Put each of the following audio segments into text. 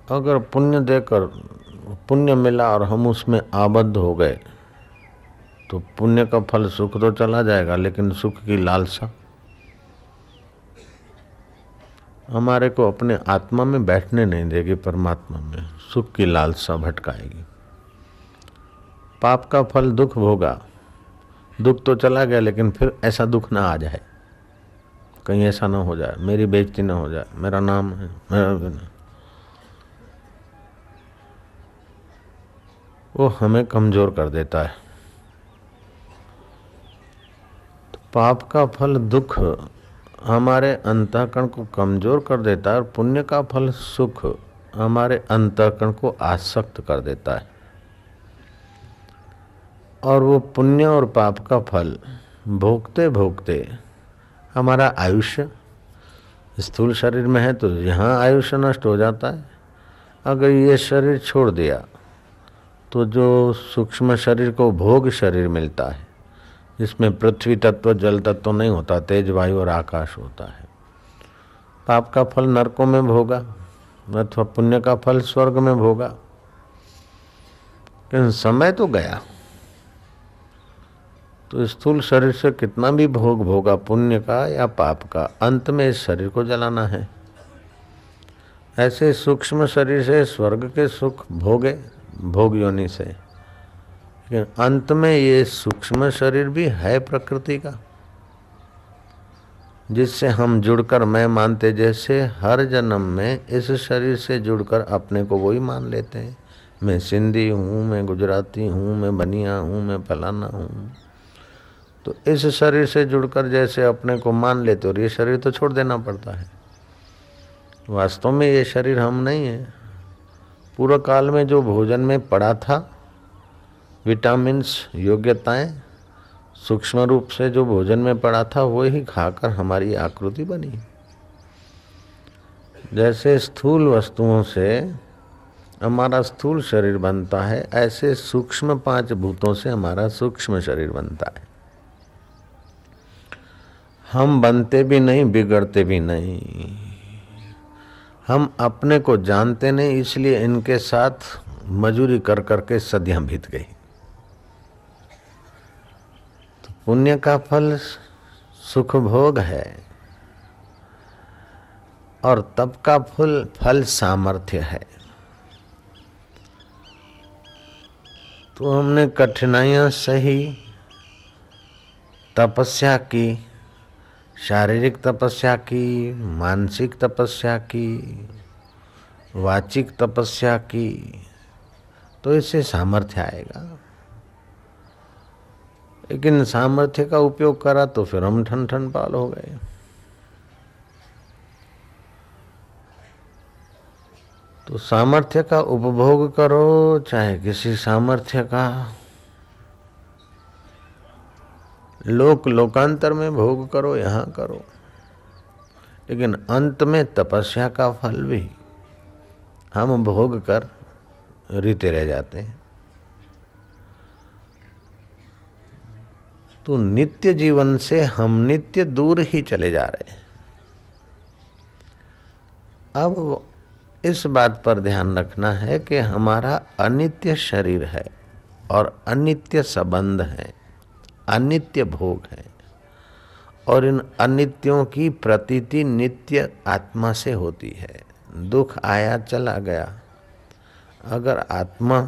अगर पुण्य देकर पुण्य मिला और हम उसमें आबद्ध हो गए तो पुण्य का फल सुख तो चला जाएगा, लेकिन सुख की लालसा हमारे को अपने आत्मा में बैठने नहीं देगी, परमात्मा में सुख की लालसा भटकाएगी। पाप का फल दुख भोगा, दुख तो चला गया, लेकिन फिर ऐसा दुख ना आ जाए, कहीं ऐसा ना हो जाए, मेरी बेइज्जती ना हो जाए, मेरा नाम है वो हमें कमजोर कर देता है। तो पाप का फल दुख हमारे अंतःकरण को कमजोर कर देता है और पुण्य का फल सुख हमारे अंतःकरण को आसक्त कर देता है। और वो पुण्य और पाप का फल भोगते भोगते हमारा आयुष्य, स्थूल शरीर में है तो यहाँ आयुष्य नष्ट हो जाता है। अगर ये शरीर छोड़ दिया तो जो सूक्ष्म शरीर को भोग शरीर मिलता है, जिसमें पृथ्वी तत्व जल तत्व नहीं होता, तेज वायु और आकाश होता है। पाप का फल नरकों में भोगा अथवा पुण्य का फल स्वर्ग में भोगा, लेकिन समय तो गया। तो स्थूल शरीर से कितना भी भोग भोगा, पुण्य का या पाप का, अंत में इस शरीर को जलाना है। ऐसे सूक्ष्म शरीर से स्वर्ग के सुख भोगे भोग योनि से, लेकिन अंत में ये सूक्ष्म शरीर भी है प्रकृति का, जिससे हम जुड़कर मैं मानते, जैसे हर जन्म में इस शरीर से जुड़कर अपने को वही मान लेते हैं। मैं सिंधी हूँ, मैं गुजराती हूँ, मैं बनिया हूँ, मैं फलाना हूँ। तो इस शरीर से जुड़कर जैसे अपने को मान लेते, और ये शरीर तो छोड़ देना पड़ता है। वास्तव में ये शरीर हम नहीं है। पूर्व काल में जो भोजन में पड़ा था, विटामिन्स, योग्यताएं, सूक्ष्म रूप से जो भोजन में पड़ा था वही खाकर हमारी आकृति बनी। जैसे स्थूल वस्तुओं से हमारा स्थूल शरीर बनता है, ऐसे सूक्ष्म 5 भूतों से हमारा सूक्ष्म शरीर बनता है। हम बनते भी नहीं, बिगड़ते भी नहीं। हम अपने को जानते नहीं, इसलिए इनके साथ मजूरी कर करके सदियां बीत गई। तो पुण्य का फल सुख भोग है और तप का फल सामर्थ्य है। तो हमने कठिनाइयां सही, तपस्या की, शारीरिक तपस्या की, मानसिक तपस्या की, वाचिक तपस्या की, तो इससे सामर्थ्य आएगा। लेकिन सामर्थ्य का उपयोग करा तो फिर हम ठन ठन पाल हो गए। तो सामर्थ्य का उपभोग करो, चाहे किसी सामर्थ्य का लोकांतर में भोग करो, यहाँ करो, लेकिन अंत में तपस्या का फल भी हम भोग कर रीते रह जाते हैं। तो नित्य जीवन से हम नित्य दूर ही चले जा रहे हैं। अब इस बात पर ध्यान रखना है कि हमारा अनित्य शरीर है और अनित्य संबंध है, अनित्य भोग है, और इन अनित्यों की प्रतीति नित्य आत्मा से होती है। दुख आया चला गया। अगर आत्मा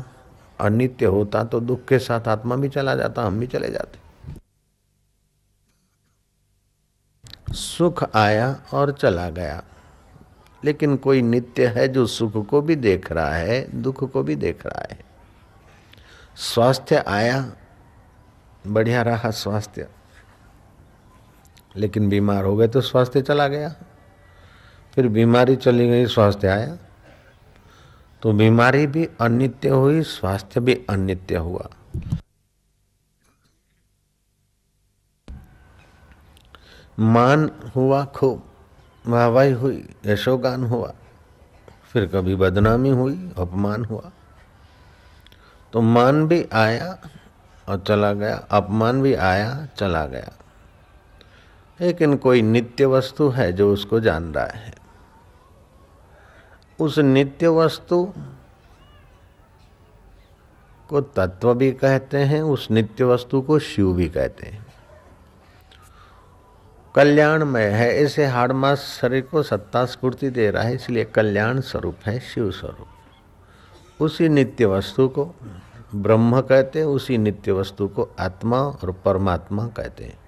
अनित्य होता तो दुख के साथ आत्मा भी चला जाता, हम भी चले जाते। सुख आया और चला गया, लेकिन कोई नित्य है जो सुख को भी देख रहा है, दुख को भी देख रहा है। स्वास्थ्य आया, बढ़िया रहा स्वास्थ्य, लेकिन बीमार हो गए तो स्वास्थ्य चला गया। फिर बीमारी चली गई, स्वास्थ्य आया, तो बीमारी भी अनित्य हुई, स्वास्थ्य भी अनित्य हुआ। मान हुआ खूब, वाहवाही हुई, यशोगान हुआ, फिर कभी बदनामी हुई, अपमान हुआ। तो मान भी आया और चला गया, अपमान भी आया चला गया, लेकिन कोई नित्य वस्तु है जो उसको जान रहा है। उस नित्य वस्तु को तत्व भी कहते हैं, उस नित्य वस्तु को शिव भी कहते हैं। कल्याणमय है, ऐसे हाड़ मास शरीर को सत्ता स्फूर्ति दे रहा है, इसलिए कल्याण स्वरूप है, शिव स्वरूप। उसी नित्य वस्तु को ब्रह्म कहते हैं, उसी नित्य वस्तु को आत्मा और परमात्मा कहते हैं।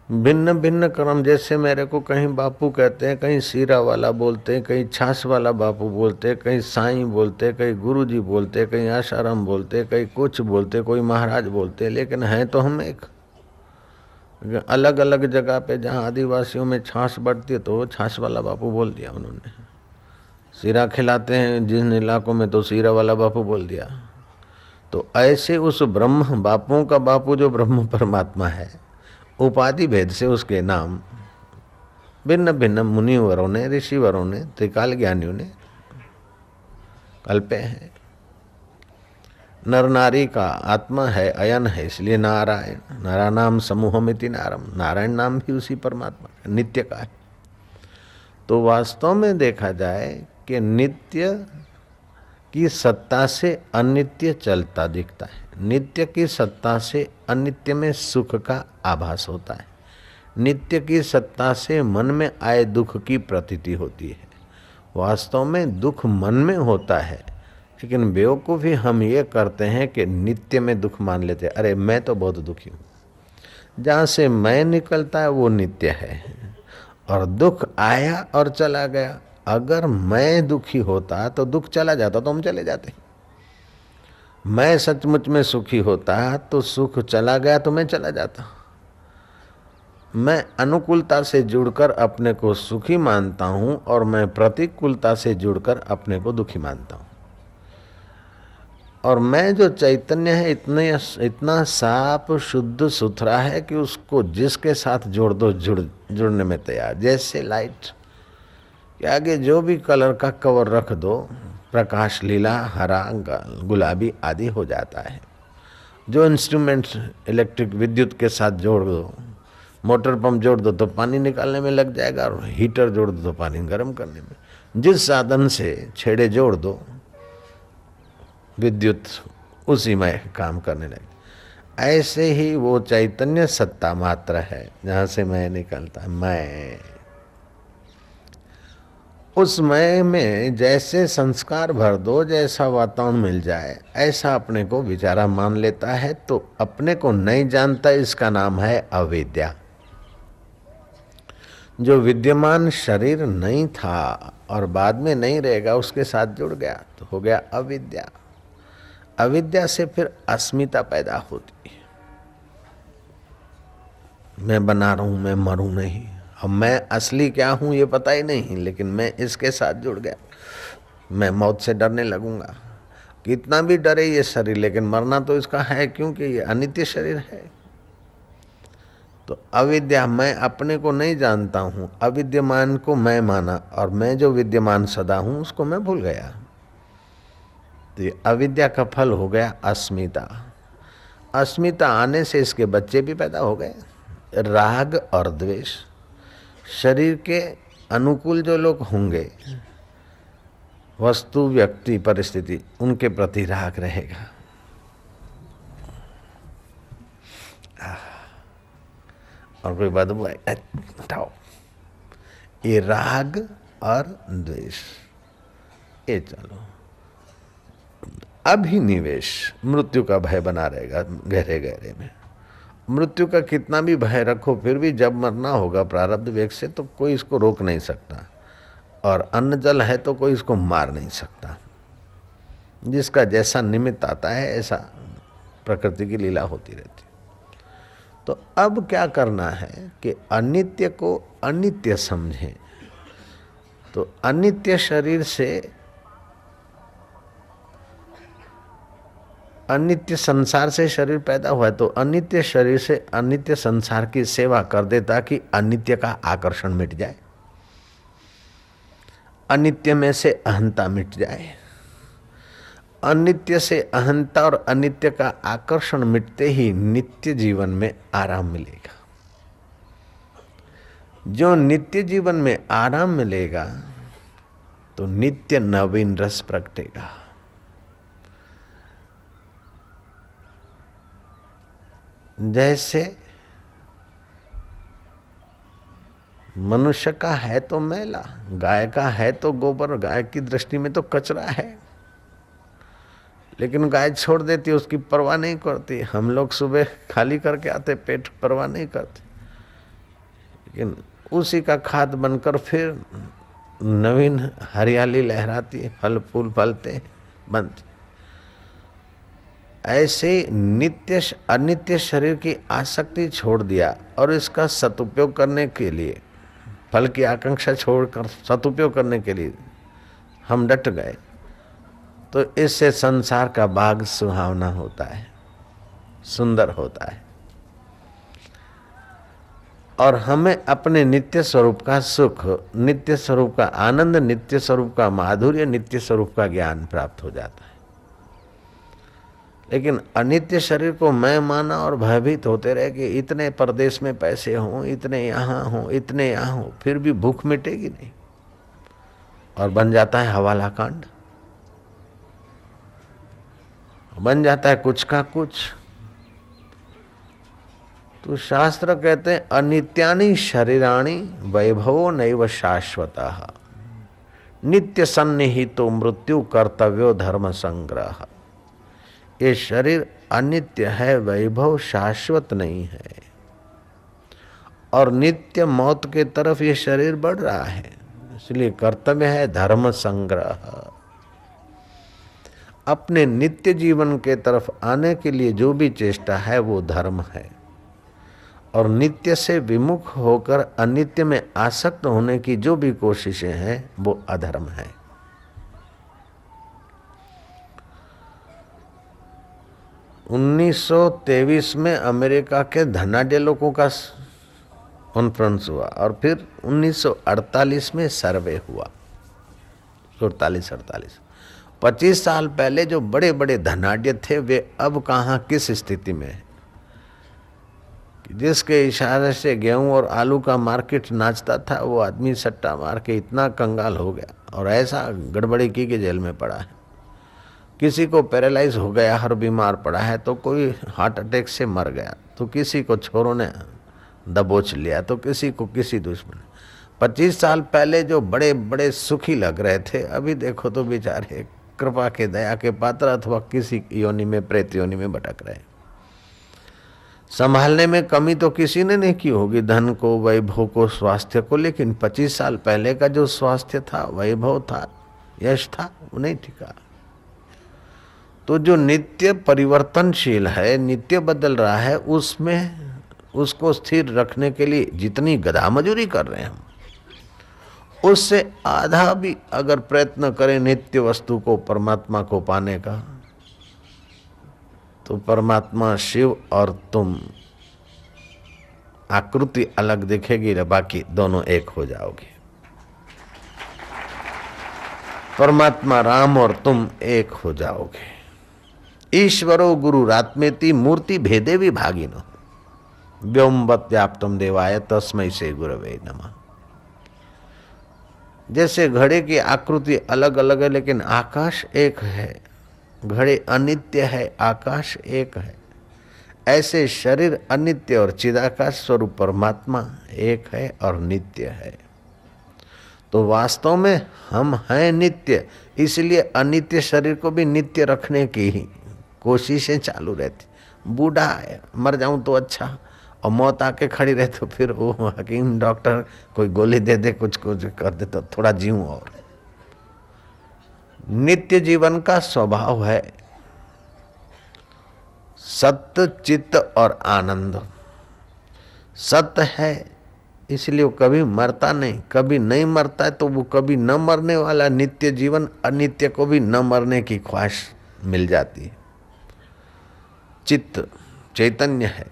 भिन्न भिन्न कर्म, जैसे मेरे को कहीं बापू कहते हैं, कहीं सीरा वाला बोलते हैं, कहीं छाछ वाला बापू बोलते हैं, कहीं साईं बोलते हैं, कहीं गुरुजी बोलते हैं, कहीं आशाराम बोलते हैं, कहीं कुछ बोलते हैं, कोई महाराज बोलते हैं, लेकिन हैं तो हम एक। अलग अलग जगह पे जहाँ आदिवासियों में छाछ बढ़ती है तो छाछ वाला बापू बोल दिया उन्होंने। सीरा खिलाते हैं जिन इलाकों में तो सीरा वाला बापू बोल दिया। तो ऐसे उस ब्रह्म बापुओं का बापू जो ब्रह्म परमात्मा है, उपाधि भेद से उसके नाम भिन्न भिन्न मुनिवरों ने, ऋषिवरों ने, त्रिकाल ज्ञानियों ने कल्पे हैं। नर नारी का आत्मा है, अयन है, इसलिए नारायण, नारायणाम समूहमिति नारम, नारायण नाम भी उसी परमात्मा का नित्य का है। तो वास्तव में देखा जाए कि नित्य की सत्ता से अनित्य चलता दिखता है, नित्य की सत्ता से अनित्य में सुख का आभास होता है, नित्य की सत्ता से मन में आए दुख की प्रतीति होती है। वास्तव में दुख मन में होता है, लेकिन बेवकूफ़ी हम ये करते हैं कि नित्य में दुख मान लेते हैं। अरे मैं तो बहुत दुखी हूँ, जहाँ से मैं निकलता है वो नित्य है, और दुख आया और चला गया। अगर मैं दुखी होता तो दुख चला जाता तो हम चले जाते। मैं सचमुच में सुखी होता तो सुख चला गया तो मैं चला जाता। मैं अनुकूलता से जुड़कर अपने को सुखी मानता हूँ और मैं प्रतिकूलता से जुड़कर अपने को दुखी मानता हूँ। और मैं जो चैतन्य है इतना साफ शुद्ध सुथरा है कि उसको जिसके साथ जोड़ दो जुड़ने में तैयार। जैसे लाइट के आगे जो भी कलर का कवर रख दो, प्रकाश लीला, हरा, गुलाबी आदि हो जाता है। जो इंस्ट्रूमेंट्स इलेक्ट्रिक विद्युत के साथ जोड़ दो, मोटर पंप जोड़ दो तो पानी निकालने में लग जाएगा, और हीटर जोड़ दो तो पानी गर्म करने में। जिस साधन से छेड़े जोड़ दो विद्युत उसी में काम करने लगे। ऐसे ही वो चैतन्य सत्ता मात्र है जहाँ से मैं निकलता है। मैं उस मैं में जैसे संस्कार भर दो, जैसा वातावरण मिल जाए, ऐसा अपने को विचारा मान लेता है, तो अपने को नहीं जानता। इसका नाम है अविद्या। जो विद्यमान शरीर नहीं था और बाद में नहीं रहेगा, उसके साथ जुड़ गया तो हो गया अविद्या। अविद्या से फिर अस्मिता पैदा होती है। मैं बना रहा हूं, मैं मरूं नहीं। अब मैं असली क्या हूं ये पता ही नहीं, लेकिन मैं इसके साथ जुड़ गया। मैं मौत से डरने लगूंगा। कितना भी डरे ये शरीर, लेकिन मरना तो इसका है, क्योंकि ये अनित्य शरीर है। तो अविद्या, मैं अपने को नहीं जानता हूं, अविद्यमान को मैं माना, और मैं जो विद्यमान सदा हूं उसको मैं भूल गया। तो ये अविद्या का फल हो गया अस्मिता। अस्मिता आने से इसके बच्चे भी पैदा हो गए, राग और द्वेष। शरीर के अनुकूल जो लोग होंगे, वस्तु, व्यक्ति, परिस्थिति, उनके प्रति राग रहेगा। और कोई बदबू है, हटाओ। ये राग और द्वेष, ये चलो। अभिनिवेश, मृत्यु का भय बना रहेगा गहरे गहरे में। मृत्यु का कितना भी भय रखो, फिर भी जब मरना होगा प्रारब्ध वेग से, तो कोई इसको रोक नहीं सकता। और अन्न जल है तो कोई इसको मार नहीं सकता। जिसका जैसा निमित्त आता है ऐसा प्रकृति की लीला होती रहती। तो अब क्या करना है कि अनित्य को अनित्य समझें। तो अनित्य शरीर से, अनित्य संसार से शरीर पैदा हुआ है, तो अनित्य शरीर से अनित्य संसार की सेवा कर दे ताकि अनित्य का आकर्षण मिट जाए, अनित्य में से अहंता मिट जाए। अनित्य से अहंता और अनित्य का आकर्षण मिटते ही नित्य जीवन में आराम मिलेगा। जो नित्य जीवन में आराम मिलेगा तो नित्य नवीन रस प्रगटेगा। जैसे मनुष्य का है तो मैला, गाय का है तो गोबर, गाय की दृष्टि में तो कचरा है, लेकिन गाय छोड़ देती, उसकी परवाह नहीं करती। हम लोग सुबह खाली करके आते, पेट परवाह नहीं करते, लेकिन उसी का खाद बनकर फिर नवीन हरियाली लहराती है, फल फूल फलते बनते। ऐसे नित्य अनित्य शरीर की आसक्ति छोड़ दिया और इसका सदुपयोग करने के लिए, फल की आकांक्षा छोड़कर सदुपयोग करने के लिए हम डट गए, तो इससे संसार का बाग सुहावना होता है, सुंदर होता है। और हमें अपने नित्य स्वरूप का सुख, नित्य स्वरूप का आनंद, नित्य स्वरूप का माधुर्य, नित्य स्वरूप का ज्ञान प्राप्त हो जाता है। लेकिन अनित्य शरीर को मैं माना और भयभीत होते रहे कि इतने परदेश में पैसे हों, इतने यहाँ हों, इतने यहाँ हों, फिर भी भूख मिटेगी नहीं, और बन जाता है हवाला कांड, बन जाता है कुछ का कुछ। तो शास्त्र कहते हैं अनित्यानि शरीराणि वैभवो नैव शाश्वतः, नित्य सन्निहितो मृत्यु कर्तव्यो धर्म संग्रह। ये शरीर अनित्य है, वैभव शाश्वत नहीं है, और नित्य मौत के तरफ ये शरीर बढ़ रहा है, इसलिए कर्तव्य है धर्म संग्रह। अपने नित्य जीवन के तरफ आने के लिए जो भी चेष्टा है वो धर्म है, और नित्य से विमुख होकर अनित्य में आसक्त होने की जो भी कोशिशें हैं वो अधर्म है। उन्नीस 1923 में अमेरिका के धनाढ्य लोगों का कॉन्फ्रेंस हुआ, और फिर 1948 में सर्वे हुआ, 48 25 साल पहले जो बड़े बड़े धनाढ्य थे वे अब कहाँ किस स्थिति में है, जिसके इशारे से गेहूं और आलू का मार्केट नाचता था, वो आदमी सट्टा मार के इतना कंगाल हो गया और ऐसा गड़बड़ी की कि जेल में पड़ा है। किसी को पैरालाइज हो गया, हर बीमार पड़ा है, तो कोई हार्ट अटैक से मर गया, तो किसी को छोरों ने दबोच लिया, तो किसी को किसी दुश्मन। 25 साल पहले जो बड़े बड़े सुखी लग रहे थे, अभी देखो तो बेचारे कृपा के दया के पात्र अथवा किसी योनि में, प्रेत योनि में भटक रहे। संभालने में कमी तो किसी ने नहीं की होगी, धन को, वैभव को, स्वास्थ्य को, लेकिन 25 साल पहले का जो स्वास्थ्य था, वैभव था, यश था, वो नहीं टिका। तो जो नित्य परिवर्तनशील है, नित्य बदल रहा है, उसमें उसको स्थिर रखने के लिए जितनी गधा मजूरी कर रहे हैं हम, उससे आधा भी अगर प्रयत्न करें नित्य वस्तु को, परमात्मा को पाने का, तो परमात्मा शिव और तुम आकृति अलग दिखेगी, बाकी दोनों एक हो जाओगे। परमात्मा राम और तुम एक हो जाओगे। ईश्वरो गुरुरात्मेति मूर्ति भेदे विभागिनो व्योमवत् व्याप्तम देवाय तस्मै से गुरवे नमः। जैसे घड़े की आकृति अलग अलग है, लेकिन आकाश एक है। घड़े अनित्य है, आकाश एक है। ऐसे शरीर अनित्य और चिदाकाश स्वरूप परमात्मा एक है और नित्य है। तो वास्तव में हम हैं नित्य, इसलिए अनित्य शरीर को भी नित्य रखने की ही कोशिशें चालू रहती। बूढ़ा है, मर जाऊं तो अच्छा, और मौत आके खड़ी रहे तो फिर वो हकीम डॉक्टर कोई गोली दे दे, कुछ कुछ कर दे तो थोड़ा जीऊं। और नित्य जीवन का स्वभाव है सत्य, चित्त और आनंद। सत्य है इसलिए वो कभी मरता नहीं, कभी नहीं मरता है, तो वो कभी न मरने वाला नित्य जीवन अनित्य को भी न मरने की ख्वाहिश मिल जाती है। चित्त चैतन्य है,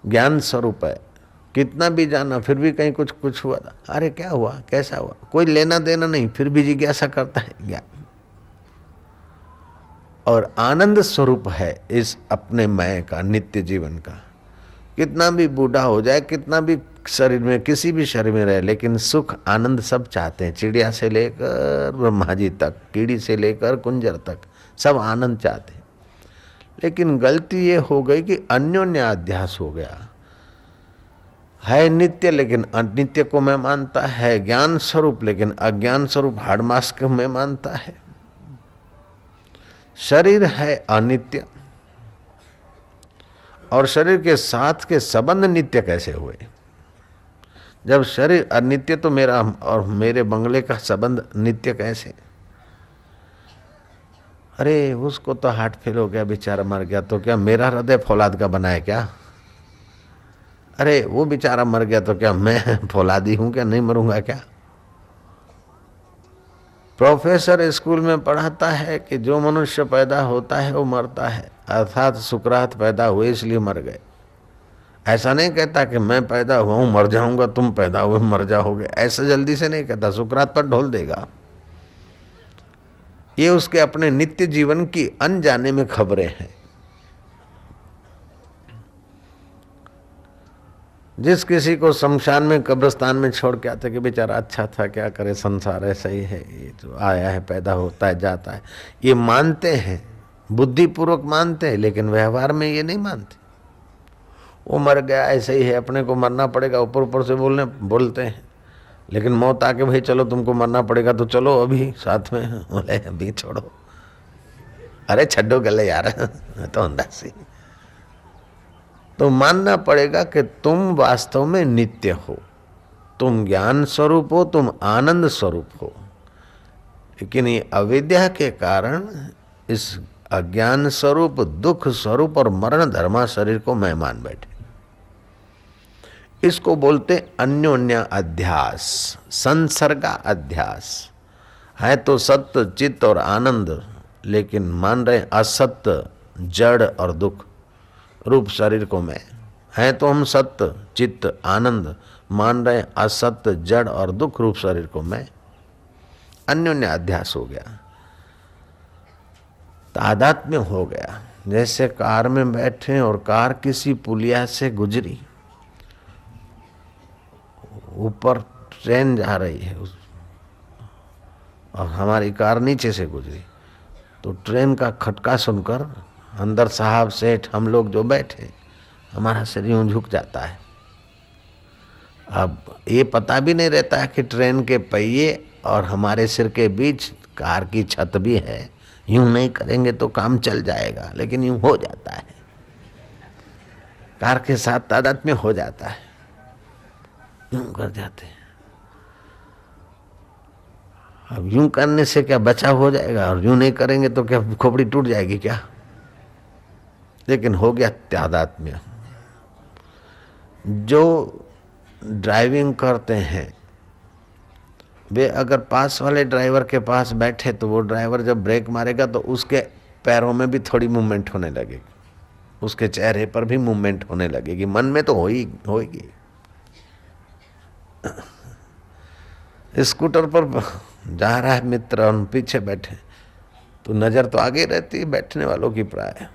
ज्ञान स्वरूप है, कितना भी जाना फिर भी कहीं कुछ कुछ हुआ था, अरे क्या हुआ, कैसा हुआ, कोई लेना देना नहीं, फिर भी जिज्ञासा करता है ज्ञान। और आनंद स्वरूप है इस अपने मैं का, नित्य जीवन का। कितना भी बूढ़ा हो जाए, कितना भी शरीर में, किसी भी शरीर में रहे, लेकिन सुख आनंद सब चाहते हैं। चिड़िया से लेकर ब्रह्मा जी तक, कीड़ी से लेकर कुंजर तक, सब आनंद चाहते हैं। लेकिन गलती ये हो गई कि अन्योन्य अध्यास हो गया। है नित्य लेकिन अनित्य को मैं मानता है, ज्ञान स्वरूप लेकिन अज्ञान स्वरूप हाड़ मास को मैं मानता है। शरीर है अनित्य और शरीर के साथ के संबंध नित्य कैसे हुए? जब शरीर अनित्य तो मेरा और मेरे बंगले का संबंध नित्य कैसे? अरे उसको तो हार्ट फेल हो गया, बेचारा मर गया, तो क्या मेरा हृदय फौलाद का बना है क्या? अरे वो बेचारा मर गया तो क्या मैं फौलादी हूं क्या? नहीं मरूंगा क्या? प्रोफेसर स्कूल में पढ़ाता है कि जो मनुष्य पैदा होता है वो मरता है, अर्थात सुकरात पैदा हुए इसलिए मर गए। ऐसा नहीं कहता कि मैं पैदा हुआ हूं मर जाऊंगा, तुम पैदा हुए मर जाओगे, ऐसा जल्दी से नहीं कहता, सुकरात पर ढोल देगा। ये उसके अपने नित्य जीवन की अनजाने में खबरें हैं। जिस किसी को शमशान में, कब्रिस्तान में छोड़ के आते कि बेचारा अच्छा था, क्या करे, संसार ऐसा ही है, ये जो आया है पैदा होता है जाता है, ये मानते हैं, बुद्धिपूर्वक मानते हैं, लेकिन व्यवहार में ये नहीं मानते। वो मर गया ऐसे ही है, अपने को मरना पड़ेगा, ऊपर ऊपर से बोलते हैं, लेकिन मौत आके भाई चलो तुमको मरना पड़ेगा तो चलो अभी साथ में, बोले अभी छोड़ो, अरे छड्डो गले यार तो अंदासी। तो मानना पड़ेगा कि तुम वास्तव में नित्य हो, तुम ज्ञान स्वरूप हो, तुम आनंद स्वरूप हो। लेकिन ये अविद्या के कारण इस अज्ञान स्वरूप, दुख स्वरूप और मरण धर्मा शरीर को मैं मान बैठे। इसको बोलते अन्योन्य अध्यास, संसर्गा अध्यास। है तो सत्य चित्त और आनंद, लेकिन मान रहे असत्य जड़ और दुख रूप शरीर को मैं। है तो हम सत्य चित्त आनंद, मान रहे असत्य जड़ और दुख रूप शरीर को मैं। अन्योन्य अध्यास हो गया, तादात्म्य हो गया। जैसे कार में बैठे और कार किसी पुलिया से गुजरी, ऊपर ट्रेन जा रही है और हमारी कार नीचे से गुजरी, तो ट्रेन का खटका सुनकर अंदर साहब सेठ हम लोग जो बैठे, हमारा शरीर यूं झुक जाता है। अब ये पता भी नहीं रहता है कि ट्रेन के पहिए और हमारे सिर के बीच कार की छत भी है। यूं नहीं करेंगे तो काम चल जाएगा, लेकिन यूं हो जाता है, कार के साथ तादात्म्य हो जाता है, यूं कर जाते हैं। अब यूं करने से क्या बचाव हो जाएगा, और यूं नहीं करेंगे तो क्या खोपड़ी टूट जाएगी क्या? लेकिन हो गया तादात्म्य। जो ड्राइविंग करते हैं वे अगर पास वाले ड्राइवर के पास बैठे तो वो ड्राइवर जब ब्रेक मारेगा तो उसके पैरों में भी थोड़ी मूवमेंट होने लगेगी, उसके चेहरे पर भी मूवमेंट होने लगेगी, मन में तो होगी। स्कूटर पर जा रहा है मित्र और पीछे बैठे तो नज़र तो आगे रहती है बैठने वालों की प्राय,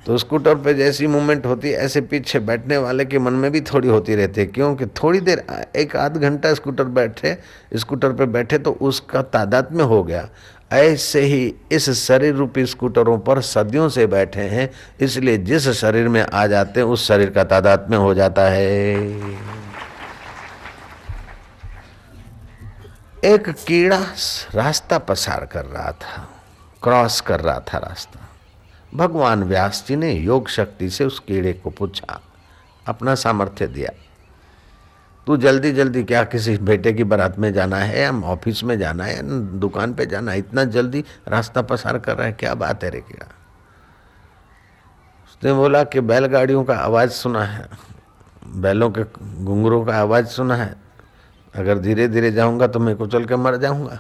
तो स्कूटर पे जैसी मूवमेंट होती है ऐसे पीछे बैठने वाले के मन में भी थोड़ी होती रहती है, क्योंकि थोड़ी देर, एक आध घंटा स्कूटर पे बैठे तो उसका तादात्म्य हो गया। ऐसे ही इस शरीर रूपी स्कूटरों पर सदियों से बैठे हैं, इसलिए जिस शरीर में आ जाते हैं उस शरीर का तादात्म्य हो जाता है। एक कीड़ा रास्ता पसार कर रहा था, क्रॉस कर रहा था रास्ता। भगवान व्यास जी ने योग शक्ति से उस कीड़े को पूछा, अपना सामर्थ्य दिया, तू जल्दी जल्दी क्या किसी बेटे की बारात में जाना है या ऑफिस में जाना है या दुकान पे जाना है, इतना जल्दी रास्ता पसार कर रहा है, क्या बात है रे कीड़ा? उसने बोला कि बैलगाड़ियों का आवाज़ सुना है, बैलों के घुंघरों का आवाज़ सुना है, अगर धीरे धीरे जाऊंगा तो मैं कुचल के मर जाऊंगा,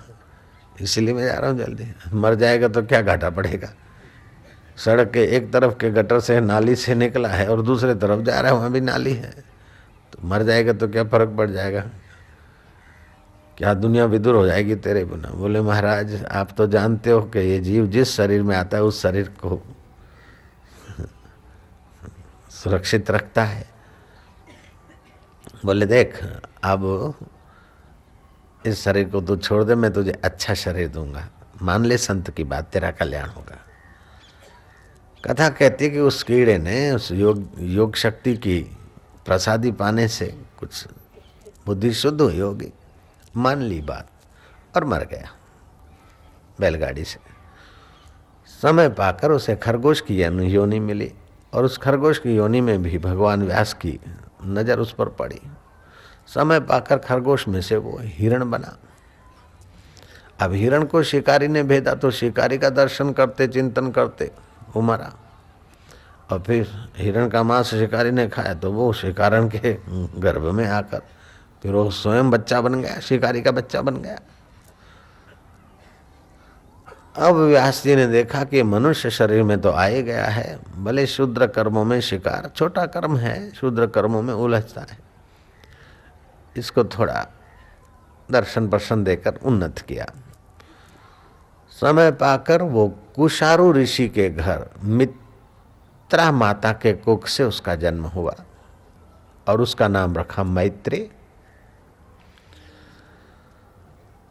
इसीलिए मैं जा रहा हूँ जल्दी। मर जाएगा तो क्या घाटा पड़ेगा? सड़क के एक तरफ के गटर से नाली से निकला है और दूसरे तरफ जा रहा है, वहाँ भी नाली है, तो मर जाएगा तो क्या फर्क पड़ जाएगा? क्या दुनिया विदुर हो जाएगी तेरे बिना? बोले महाराज आप तो जानते हो कि ये जीव जिस शरीर में आता है उस शरीर को सुरक्षित रखता है, बोले देख अब इस शरीर को तू छोड़ दे, मैं तुझे अच्छा शरीर दूंगा, मान ले संत की बात, तेरा कल्याण होगा। कथा कहती है कि उस कीड़े ने उस योग शक्ति की प्रसादी पाने से कुछ बुद्धि शुद्ध हुई होगी, मान ली बात और मर गया बैलगाड़ी से। समय पाकर उसे खरगोश की योनि मिली और उस खरगोश की योनि में भी भगवान व्यास की नज़र उस पर पड़ी। समय पाकर खरगोश में से वो हिरण बना। अब हिरण को शिकारी ने भेदा तो शिकारी का दर्शन करते चिंतन करते वो मरा, और फिर हिरण का मांस शिकारी ने खाया तो वो शिकारण के गर्भ में आकर फिर वो स्वयं बच्चा बन गया, शिकारी का बच्चा बन गया। अब व्यास जी ने देखा कि मनुष्य शरीर में तो आ ही गया है, भले शूद्र कर्मों में शिकार छोटा कर्म है, शूद्र कर्मों में उलझता है, इसको थोड़ा दर्शन प्रशन देकर उन्नत किया। समय पाकर वो कुशारु ऋषि के घर मित्रा माता के कुख से उसका जन्म हुआ और उसका नाम रखा मैत्रेय।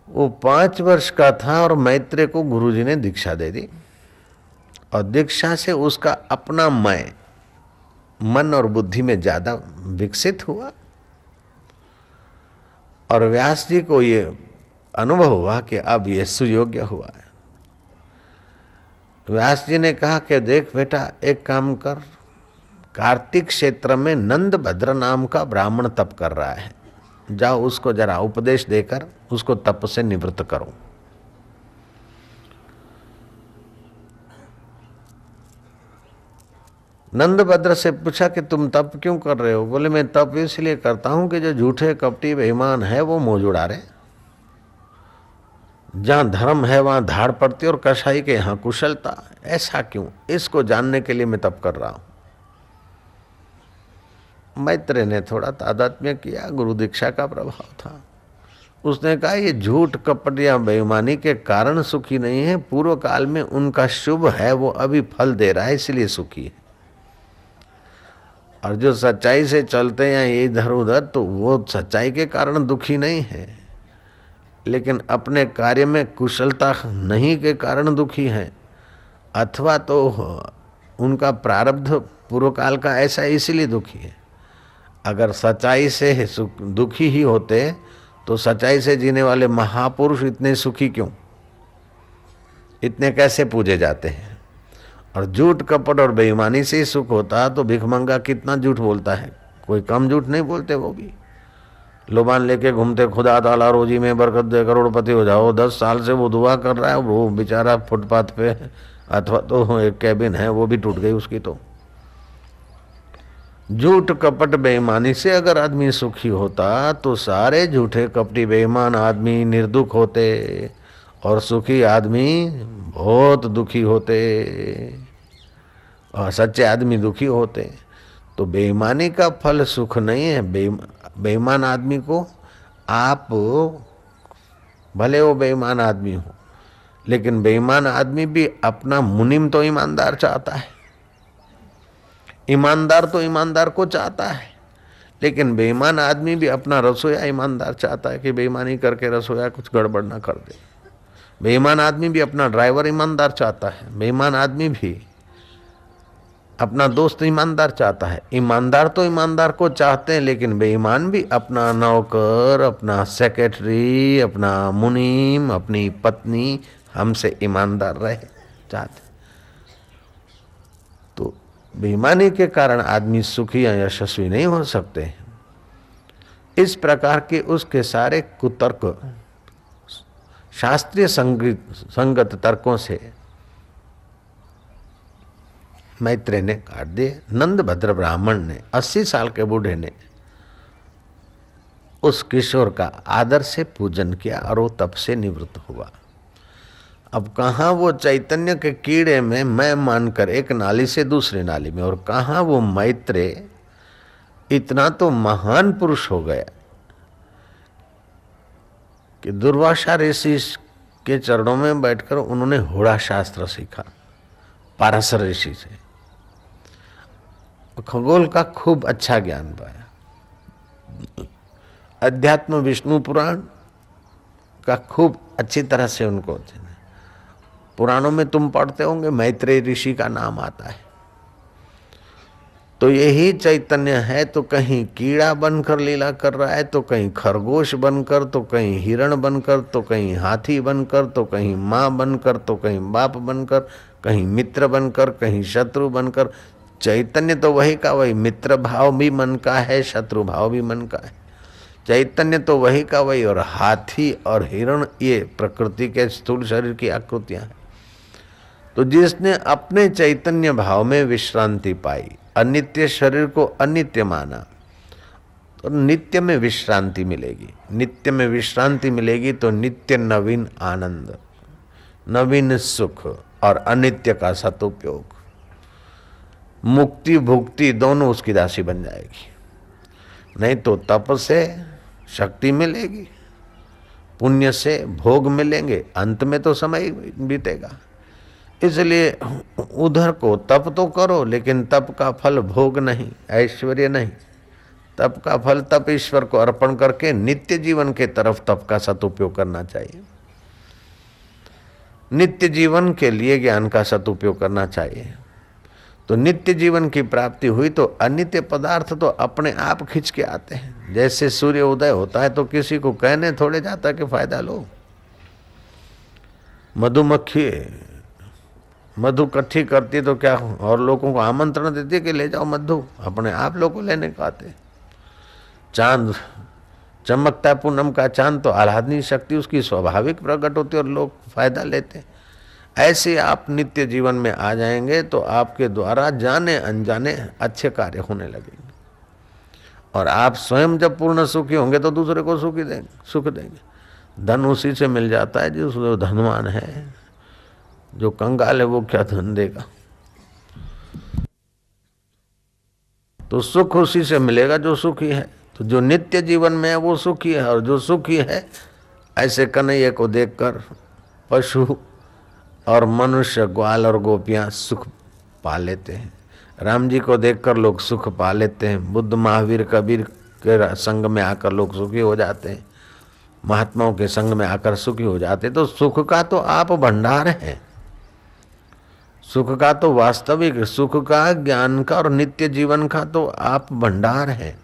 वो 5 वर्ष का था और मैत्रेय को गुरुजी ने दीक्षा दे दी और दीक्षा से उसका अपना मैं मन और बुद्धि में ज्यादा विकसित हुआ और व्यास जी को ये अनुभव हुआ कि अब ये सुयोग्य हुआ है। व्यास जी ने कहा कि देख बेटा एक काम कर, कार्तिक क्षेत्र में नंद भद्र नाम का ब्राह्मण तप कर रहा है, जाओ उसको जरा उपदेश देकर उसको तप से निवृत्त करो। नंदभद्र से पूछा कि तुम तप क्यों कर रहे हो? बोले मैं तप इसलिए करता हूं कि जो झूठे कपटी बेईमान है वो मौज उड़ा रहे, जहां धर्म है वहां धाड़ पड़ती और कसाई के यहां कुशलता, ऐसा क्यों? इसको जानने के लिए मैं तप कर रहा हूं। मैत्रेय ने थोड़ा तादात्म्य किया, गुरु दीक्षा का प्रभाव था। उसने कहा ये झूठ कपट या बेईमानी के कारण सुखी नहीं है, पूर्व काल में उनका शुभ है वो अभी फल दे रहा है इसलिए सुखी है, और जो सच्चाई से चलते हैं ये इधर उधर तो वो सच्चाई के कारण दुखी नहीं है, लेकिन अपने कार्य में कुशलता नहीं के कारण दुखी है, अथवा तो उनका प्रारब्ध पूर्व काल का ऐसा इसीलिए दुखी है। अगर सच्चाई से दुखी ही होते तो सच्चाई से जीने वाले महापुरुष इतने सुखी क्यों, इतने कैसे पूजे जाते हैं? और झूठ कपट और बेईमानी से ही सुख होता तो भिखमंगा कितना झूठ बोलता है, कोई कम झूठ नहीं बोलते। वो भी लोबान लेके घूमते, खुदा ताला रोजी में बरकत दे करोड़पति हो जाओ, 10 साल से वो दुआ कर रहा है, वो बेचारा फुटपाथ पे अथवा तो एक कैबिन है वो भी टूट गई उसकी। तो झूठ कपट बेईमानी से अगर आदमी सुखी होता तो सारे झूठे कपटी बेईमान आदमी निर्दुख होते और सुखी आदमी बहुत दुखी होते और सच्चे आदमी दुखी होते। तो बेईमानी का फल सुख नहीं है। बेईमान आदमी को आप भले वो बेईमान आदमी हो, लेकिन बेईमान आदमी भी अपना मुनीम तो ईमानदार चाहता है, ईमानदार तो ईमानदार को चाहता है, लेकिन बेईमान आदमी भी अपना रसोया ईमानदार चाहता है कि बेईमानी करके रसोया कुछ गड़बड़ ना कर दे। बेईमान आदमी भी अपना ड्राइवर ईमानदार चाहता है, बेईमान आदमी भी अपना दोस्त ईमानदार चाहता है। ईमानदार तो ईमानदार को चाहते हैं, लेकिन बेईमान भी अपना नौकर, अपना सेक्रेटरी, अपना मुनीम, अपनी पत्नी हमसे ईमानदार रहे चाहते। तो बेईमानी के कारण आदमी सुखी या यशस्वी नहीं हो सकते। इस प्रकार के उसके सारे कुतर्क शास्त्रीय संगत तर्कों से मैत्रेय ने काट दिए। नंदभद्र ब्राह्मण ने 80 साल के बूढ़े ने उस किशोर का आदर से पूजन किया और वो तप से निवृत्त हुआ। अब कहाँ वो चैतन्य के कीड़े में मैं मानकर एक नाली से दूसरी नाली में, और कहाँ वो मैत्रेय इतना तो महान पुरुष हो गया कि दुर्वासा ऋषि के चरणों में बैठकर उन्होंने होड़ा शास्त्र सीखा पाराशर ऋषि से, खगोल का खूब अच्छा ज्ञान पाया। अध्यात्म विष्णु पुराण का खूब अच्छी तरह से उनको, पुराणों में तुम पढ़ते होंगे मैत्रेय ऋषि का नाम आता है। तो यही चैतन्य है, तो कहीं कीड़ा बनकर लीला कर रहा है, तो कहीं खरगोश बनकर, तो कहीं हिरण बनकर, तो कहीं हाथी बनकर, तो कहीं माँ बनकर, तो कहीं बाप बनकर, कहीं मित्र बनकर, कहीं शत्रु बनकर। चैतन्य तो वही का वही, मित्र भाव भी मन का है, शत्रु भाव भी मन का है। चैतन्य तो वही का वही, और हाथी और हिरण ये प्रकृति के स्थूल शरीर की आकृतियां हैं। तो जिसने अपने चैतन्य भाव में विश्रांति पाई, अनित्य शरीर को अनित्य माना, तो नित्य में विश्रांति मिलेगी। नित्य में विश्रांति मिलेगी तो नित्य नवीन आनंद, नवीन सुख और अनित्य का सदुपयोग, मुक्ति भुक्ति दोनों उसकी राशि बन जाएगी। नहीं तो तप से शक्ति मिलेगी, पुण्य से भोग मिलेंगे, अंत में तो समय बीतेगा। इसलिए उधर को तप तो करो, लेकिन तप का फल भोग नहीं, ऐश्वर्य नहीं। तप का फल तप ईश्वर को अर्पण करके नित्य जीवन के तरफ तप का सदुपयोग करना चाहिए। नित्य जीवन के लिए ज्ञान का सदुपयोग करना चाहिए। तो नित्य जीवन की प्राप्ति हुई तो अनित्य पदार्थ तो अपने आप खिंच के आते हैं। जैसे सूर्य उदय होता है तो किसी को कहने थोड़े जाता कि फायदा लो। मधुमक्खी मधु इकट्ठी करती तो क्या और लोगों को आमंत्रण देती कि ले जाओ मधु, अपने आप लोगों को लेने को आते। चांद चमकता है, पूनम का चांद, तो आह्लादनी शक्ति उसकी स्वाभाविक प्रकट होती और लोग फायदा लेते। ऐसे आप नित्य जीवन में आ जाएंगे तो आपके द्वारा जाने अनजाने अच्छे कार्य होने लगेंगे, और आप स्वयं जब पूर्ण सुखी होंगे तो दूसरे को सुख देंगे। धन उसी से मिल जाता है जो धनवान है, जो कंगाल है वो क्या धन देगा। तो सुख उसी से मिलेगा जो सुखी है। तो जो नित्य जीवन में है वो सुखी है, और जो सुखी है ऐसे कन्हैया को देखकर पशु और मनुष्य, ग्वाल और गोपियां सुख पा लेते हैं। राम जी को देखकर लोग सुख पा लेते हैं। बुद्ध, महावीर, कबीर के संग में आकर लोग सुखी हो जाते हैं। महात्माओं के संग में आकर सुखी हो जाते। तो सुख का तो आप भंडार हैं। सुख का तो वास्तविक सुख का, ज्ञान का और नित्य जीवन का तो आप भंडार हैं।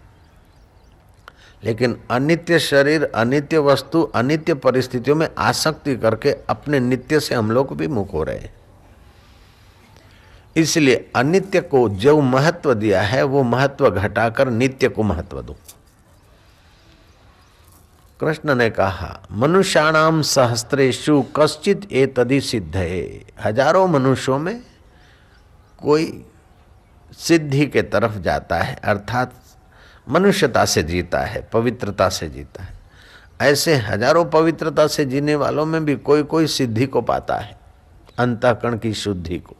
लेकिन अनित्य शरीर, अनित्य वस्तु, अनित्य परिस्थितियों में आसक्ति करके अपने नित्य से हम लोग भी मुख हो रहे हैं। इसलिए अनित्य को जो महत्व दिया है वो महत्व घटाकर नित्य को महत्व दो। कृष्ण ने कहा, मनुष्याणाम सहस्त्रेषु कश्चित एतदि सिद्धये। हजारों मनुष्यों में कोई सिद्धि के तरफ जाता है, अर्थात मनुष्यता से जीता है, पवित्रता से जीता है। ऐसे हजारों पवित्रता से जीने वालों में भी कोई कोई सिद्धि को पाता है, अंतःकरण की शुद्धि को।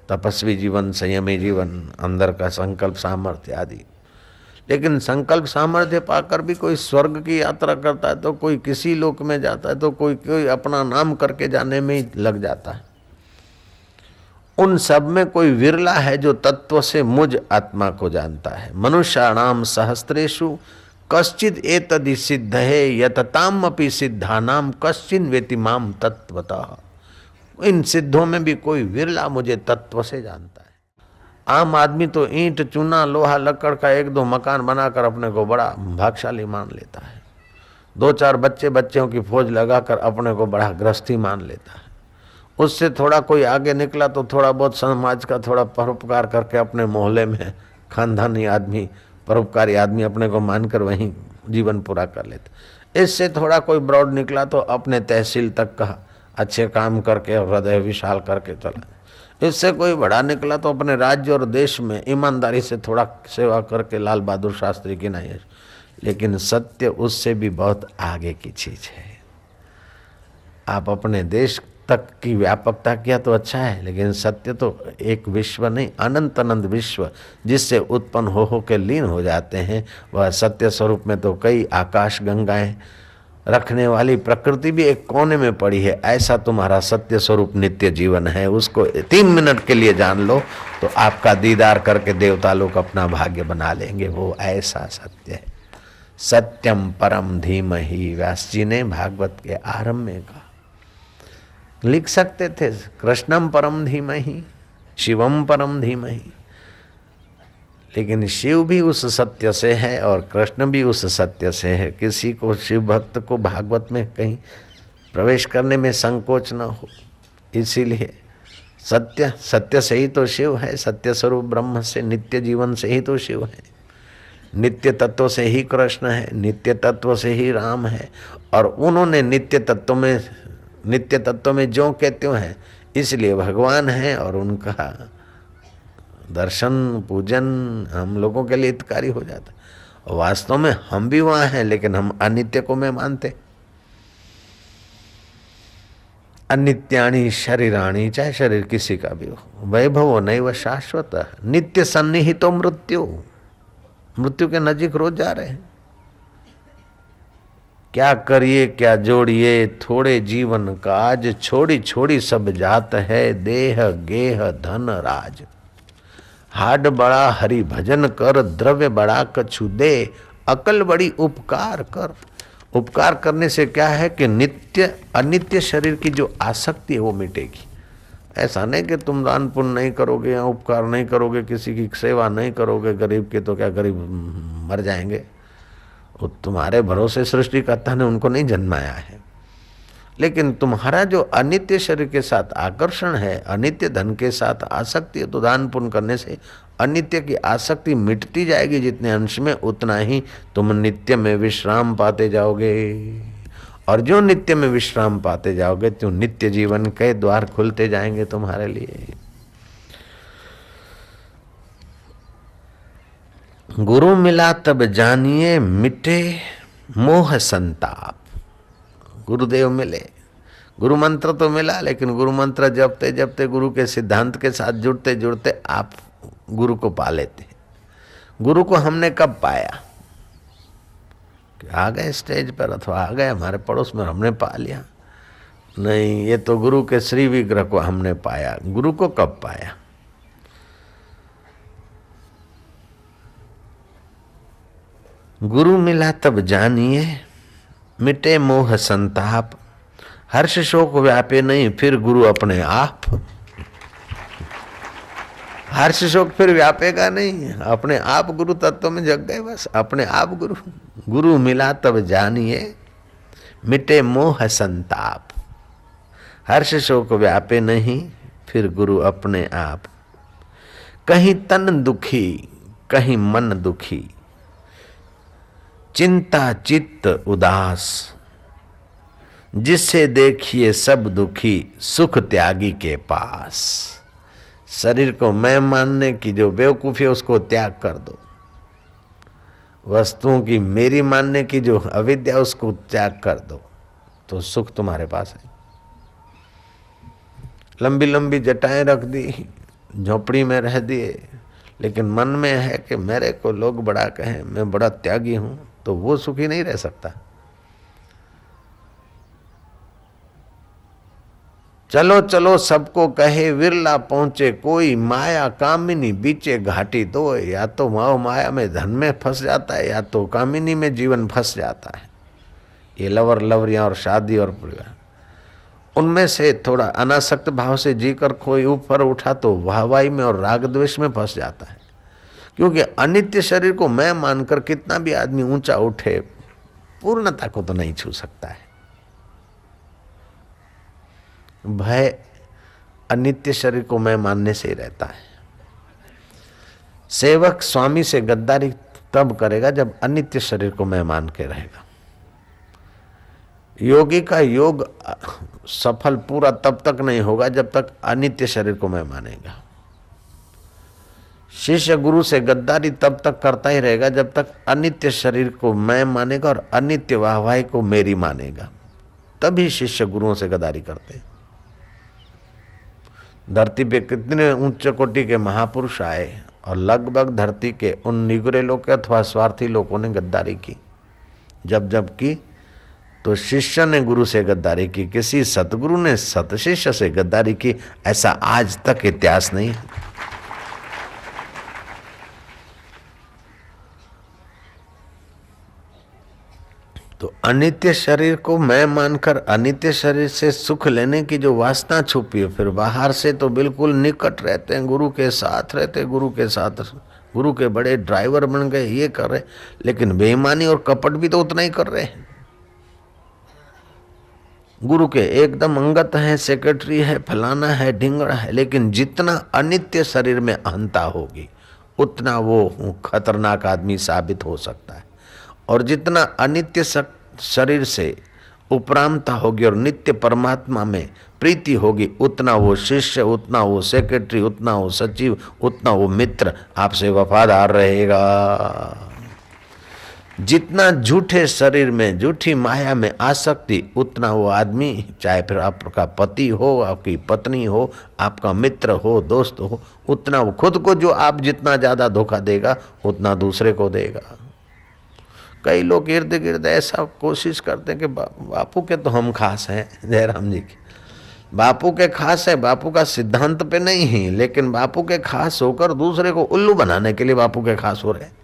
तपस्वी जीवन, संयमी जीवन, अंदर का संकल्प सामर्थ्य आदि। लेकिन संकल्प सामर्थ्य पाकर भी कोई स्वर्ग की यात्रा करता है, तो कोई किसी लोक में जाता है, तो कोई अपना नाम करके जाने में ही लग जाता है। उन सब में कोई विरला है जो तत्व से मुझ आत्मा को जानता है। मनुष्याणाम सहस्त्रेषु कश्चिद एतदि सिद्धये यततामपि सिद्धानाम कश्चिन वेति माम तत्वतः। इन सिद्धों में भी कोई विरला मुझे तत्व से जानता है। आम आदमी तो ईंट, चूना, लोहा, लकड़ का एक दो मकान बनाकर अपने को बड़ा भाग्यशाली मान लेता है। दो चार बच्चों की फौज लगाकर अपने को बड़ा गृहस्थी मान लेता है। उससे थोड़ा कोई आगे निकला तो थोड़ा बहुत समाज का थोड़ा परोपकार करके अपने मोहल्ले में खानदानी आदमी, परोपकारी आदमी अपने को मानकर वहीं जीवन पूरा कर लेते। इससे थोड़ा कोई ब्रॉड निकला तो अपने तहसील तक का अच्छे काम करके हृदय विशाल करके चला। इससे कोई बड़ा निकला तो अपने राज्य और देश में ईमानदारी से थोड़ा सेवा करके लाल बहादुर शास्त्री की नहीं है। लेकिन सत्य उससे भी बहुत आगे की चीज है। आप अपने देश तक की व्यापकता किया तो अच्छा है, लेकिन सत्य तो एक विश्व नहीं, अनंत अनंत विश्व जिससे उत्पन्न हो के लीन हो जाते हैं। वह सत्य स्वरूप में तो कई आकाश गंगाएं, रखने वाली प्रकृति भी एक कोने में पड़ी है। ऐसा तुम्हारा सत्य स्वरूप नित्य जीवन है। उसको 3 मिनट के लिए जान लो तो आपका दीदार करके देवता लोग अपना भाग्य बना लेंगे। वो ऐसा सत्य है। सत्यम परम धीमहि, व्यास जी ने भागवत के आरंभ में कहा। लिख सकते थे कृष्णम परम धीमहि, शिवम परम धीमहि, लेकिन शिव भी उस सत्य से है और कृष्ण भी उस सत्य से है। किसी को, शिव भक्त को भागवत में कहीं प्रवेश करने में संकोच न हो। इसीलिए सत्य, सत्य से ही तो शिव है। सत्य स्वरूप ब्रह्म से, नित्य जीवन से ही तो शिव है। नित्य तत्व से ही कृष्ण है, नित्य तत्व से ही राम है। और उन्होंने नित्य तत्व में जो कहते हैं, इसलिए भगवान है। और उनका दर्शन पूजन हम लोगों के लिए हितकारी हो जाता है। वास्तव में हम भी वहां हैं, लेकिन हम अनित्य को मैं मानते। अनित्यानि शरीराणि, चाहे शरीर किसी का भी हो, वैभव नैव शाश्वत, नित्य सन्निहितो मृत्यु, मृत्यु के नजीक रोज जा रहे हैं। क्या करिए क्या जोड़िए, थोड़े जीवन काज, छोड़ी छोड़ी सब जात है, देह गेह धन राज। हाड बड़ा हरि भजन कर, द्रव्य बड़ा कछु दे, अकल बड़ी उपकार कर। उपकार करने से क्या है कि नित्य अनित्य शरीर की जो आसक्ति है वो मिटेगी। ऐसा नहीं कि तुम दान पुण्य नहीं करोगे या उपकार नहीं करोगे, किसी की सेवा नहीं करोगे, गरीब के, तो क्या गरीब मर जाएंगे। वो तुम्हारे भरोसे सृष्टिकर्ता ने उनको नहीं जन्माया है। लेकिन तुम्हारा जो अनित्य शरीर के साथ आकर्षण है, अनित्य धन के साथ आसक्ति है, तो दान पुण्य करने से अनित्य की आसक्ति मिटती जाएगी। जितने अंश में उतना ही तुम नित्य में विश्राम पाते जाओगे। और जो नित्य में विश्राम पाते जाओगे, तो नित्य जीवन के द्वार खुलते जाएंगे तुम्हारे लिए। गुरु मिला तब जानिए, मिटे मोह संताप। गुरुदेव मिले, गुरु मंत्र तो मिला, लेकिन गुरु मंत्र जपते जपते, गुरु के सिद्धांत के साथ जुड़ते जुड़ते आप गुरु को पा लेते। गुरु को हमने कब पाया? कि आ गए स्टेज पर अथवा आ गए हमारे पड़ोस में, हमने पा लिया? नहीं, ये तो गुरु के श्री विग्रह को हमने पाया। गुरु को कब पाया? गुरु मिला तब जानिए, मिटे मोह संताप, हर्ष शोक व्यापे नहीं, फिर गुरु अपने आप। हर्ष शोक फिर व्यापेगा नहीं, अपने आप गुरु तत्व में जग गए, बस अपने आप गुरु। गुरु मिला तब जानिए, मिटे मोह संताप, हर्ष शोक व्यापे नहीं, फिर गुरु अपने आप। कहीं तन दुखी, कहीं मन दुखी, चिंता चित्त उदास, जिससे देखिए सब दुखी, सुख त्यागी के पास। शरीर को मैं मानने की जो बेवकूफी है, उसको त्याग कर दो। वस्तुओं की मेरी मानने की जो अविद्या, उसको त्याग कर दो, तो सुख तुम्हारे पास है। लंबी लंबी जटाएं रख दी, झोपड़ी में रह दिए, लेकिन मन में है कि मेरे को लोग बड़ा कहें, मैं बड़ा त्यागी हूं, तो वो सुखी नहीं रह सकता। चलो चलो सबको कहे, विरला पहुंचे कोई, माया कामिनी बीचे घाटी दो। या तो माया में धन में फंस जाता है, या तो कामिनी में जीवन फंस जाता है। ये लवर लवरियां और शादी और परिवार, उनमें से थोड़ा अनासक्त भाव से जीकर कोई ऊपर उठा तो वाहवाही में और राग द्वेष में फंस जाता है। क्योंकि अनित्य शरीर को मैं मानकर कितना भी आदमी ऊंचा उठे, पूर्णता को तो नहीं छू सकता है। भय अनित्य शरीर को मैं मानने से ही रहता है। सेवक स्वामी से गद्दारी तब करेगा जब अनित्य शरीर को मैं मान के रहेगा। योगी का योग सफल पूरा तब तक नहीं होगा जब तक अनित्य शरीर को मैं मानेगा। शिष्य गुरु से गद्दारी तब तक करता ही रहेगा जब तक अनित्य शरीर को मैं मानेगा और अनित्य वाहवाही को मेरी मानेगा। तभी शिष्य गुरुओं से गद्दारी करते हैं। धरती पे कितने उच्च कोटि के महापुरुष आए और लगभग धरती के उन निगरे लोग अथवा स्वार्थी लोगों ने गद्दारी की। जब जब की तो शिष्य ने गुरु से गद्दारी की, किसी सतगुरु ने सत शिष्य से गद्दारी की, ऐसा आज तक इतिहास नहीं है। तो अनित्य शरीर को मैं मानकर अनित्य शरीर से सुख लेने की जो वासना छुपी है, फिर बाहर से तो बिल्कुल निकट रहते हैं, गुरु के साथ रहते, गुरु के साथ, गुरु के बड़े ड्राइवर बन गए, ये कर रहे, लेकिन बेईमानी और कपट भी तो उतना ही कर रहे हैं। गुरु के एकदम अंगत है, सेक्रेटरी है, फलाना है, ढिंगड़ा है, लेकिन जितना अनित्य शरीर में अहंता होगी उतना वो खतरनाक आदमी साबित हो सकता है। और जितना अनित्य शरीर से उपरामता होगी और नित्य परमात्मा में प्रीति होगी, उतना वो शिष्य, उतना वो सेक्रेटरी, उतना वो सचिव, उतना वो मित्र आपसे वफादार रहेगा। जितना झूठे शरीर में, झूठी माया में आसक्ति, उतना वो आदमी, चाहे फिर आपका पति हो, आपकी पत्नी हो, आपका मित्र हो, दोस्त हो, उतना वो खुद को जो आप जितना ज्यादा धोखा देगा उतना दूसरे को देगा। कई लोग इर्द गिर्द ऐसा कोशिश करते हैं कि बापू के तो हम खास हैं, जयराम जी के बापू के खास है, बापू का सिद्धांत पे नहीं ही, लेकिन बापू के खास होकर दूसरे को उल्लू बनाने के लिए बापू के खास हो रहे,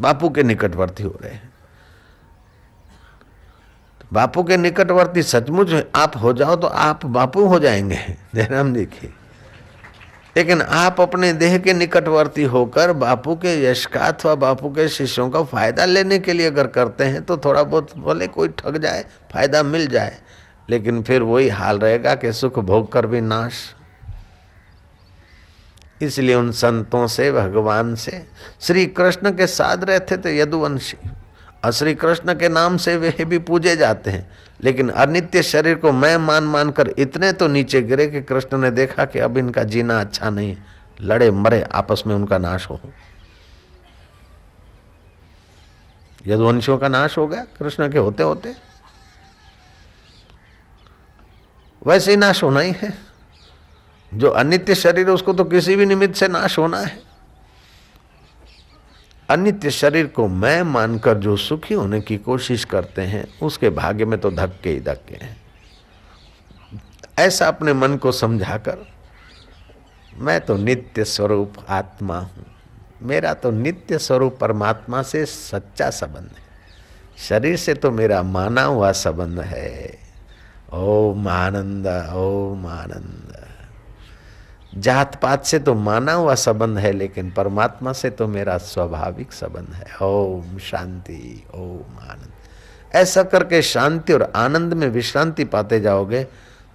बापू के निकटवर्ती हो रहे हैं। बापू के निकटवर्ती सचमुच आप हो जाओ तो आप बापू हो जाएंगे, जयराम जी की। लेकिन आप अपने देह के निकटवर्ती होकर बापू के यश का अथवा बापू के शिष्यों का फायदा लेने के लिए अगर करते हैं तो थोड़ा बहुत भले कोई ठग जाए, फायदा मिल जाए, लेकिन फिर वही हाल रहेगा कि सुख भोग कर भी नाश। इसलिए उन संतों से, भगवान से, श्री कृष्ण के साथ रहते थे यदुवंशी, और श्री कृष्ण के नाम से वे भी पूजे जाते हैं, लेकिन अनित्य शरीर को मैं मान मान कर इतने तो नीचे गिरे कि कृष्ण ने देखा कि अब इनका जीना अच्छा नहीं, लड़े मरे आपस में उनका नाश हो। यदुवंशियों का नाश हो गया कृष्ण के होते होते, वैसे ही नाश होना ही है। जो अनित्य शरीर है उसको तो किसी भी निमित्त से नाश होना है। अनित्य शरीर को मैं मानकर जो सुखी होने की कोशिश करते हैं उसके भाग्य में तो धक्के ही धक्के हैं। ऐसा अपने मन को समझाकर मैं तो नित्य स्वरूप आत्मा हूँ, मेरा तो नित्य स्वरूप परमात्मा से सच्चा संबंध है, शरीर से तो मेरा माना हुआ संबंध है। ओम आनंद, ओम आनंद। जात पात से तो माना हुआ संबंध है, लेकिन परमात्मा से तो मेरा स्वाभाविक संबंध है। ओम शांति, ओम आनंद। ऐसा करके शांति और आनंद में विश्रांति पाते जाओगे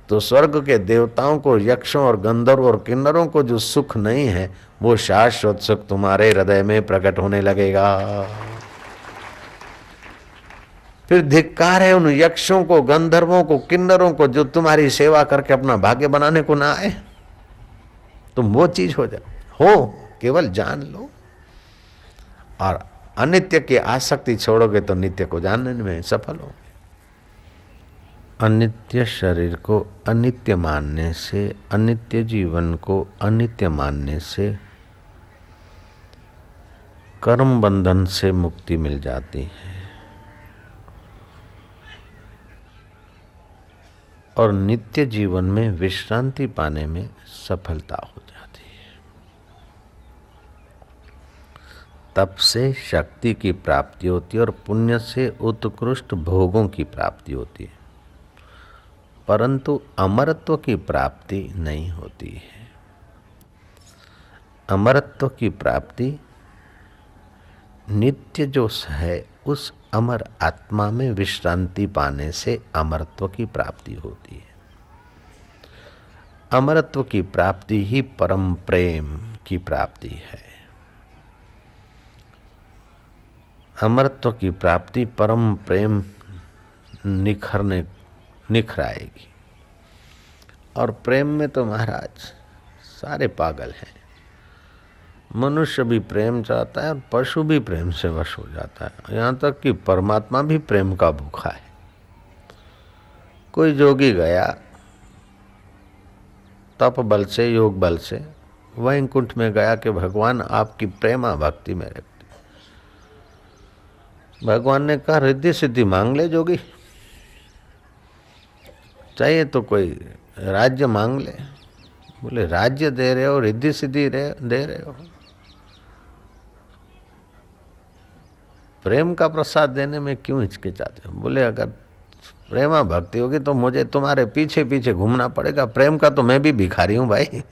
तो स्वर्ग के देवताओं को, यक्षों और गंधर्व और किन्नरों को जो सुख नहीं है वो शाश्वत सुख तुम्हारे हृदय में प्रकट होने लगेगा। फिर धिक्कार है उन यक्षों को, गंधर्वों को, किन्नरों को जो तुम्हारी सेवा करके अपना भाग्य बनाने को ना आए। तुम वो चीज हो जाओ, हो केवल जान लो, और अनित्य की आसक्ति छोड़ोगे तो नित्य को जानने में सफल हो। अनित्य शरीर को अनित्य मानने से, अनित्य जीवन को अनित्य मानने से कर्म बंधन से मुक्ति मिल जाती है और नित्य जीवन में विश्रांति पाने में सफलता हो जाती है। तप से शक्ति की प्राप्ति होती है और पुण्य से उत्कृष्ट भोगों की प्राप्ति होती है, परंतु अमरत्व की प्राप्ति नहीं होती है। अमरत्व की प्राप्ति नित्य जो है उस अमर आत्मा में विश्रांति पाने से अमरत्व की प्राप्ति होती है। अमरत्व की प्राप्ति ही परम प्रेम की प्राप्ति है। अमरत्व की प्राप्ति परम प्रेम निखराएगी। और प्रेम में तो महाराज सारे पागल हैं। मनुष्य भी प्रेम चाहता है और पशु भी प्रेम से वश हो जाता है, यहाँ तक कि परमात्मा भी प्रेम का भूखा है। कोई जोगी गया तप बल से, योग बल से वैकुंठ में गया कि भगवान आपकी प्रेमा भक्ति में रखते। भगवान ने कहा रिद्धि सिद्धि मांग ले जोगी, चाहिए तो कोई राज्य मांग ले। बोले राज्य दे रहे हो, रिद्धि सिद्धि दे रहे हो, प्रेम का प्रसाद देने में क्यों हिचकिचाते हो? बोले अगर प्रेमा भक्ति होगी तो मुझे तुम्हारे पीछे पीछे घूमना पड़ेगा, प्रेम का तो मैं भी भिखारी हूं भाई।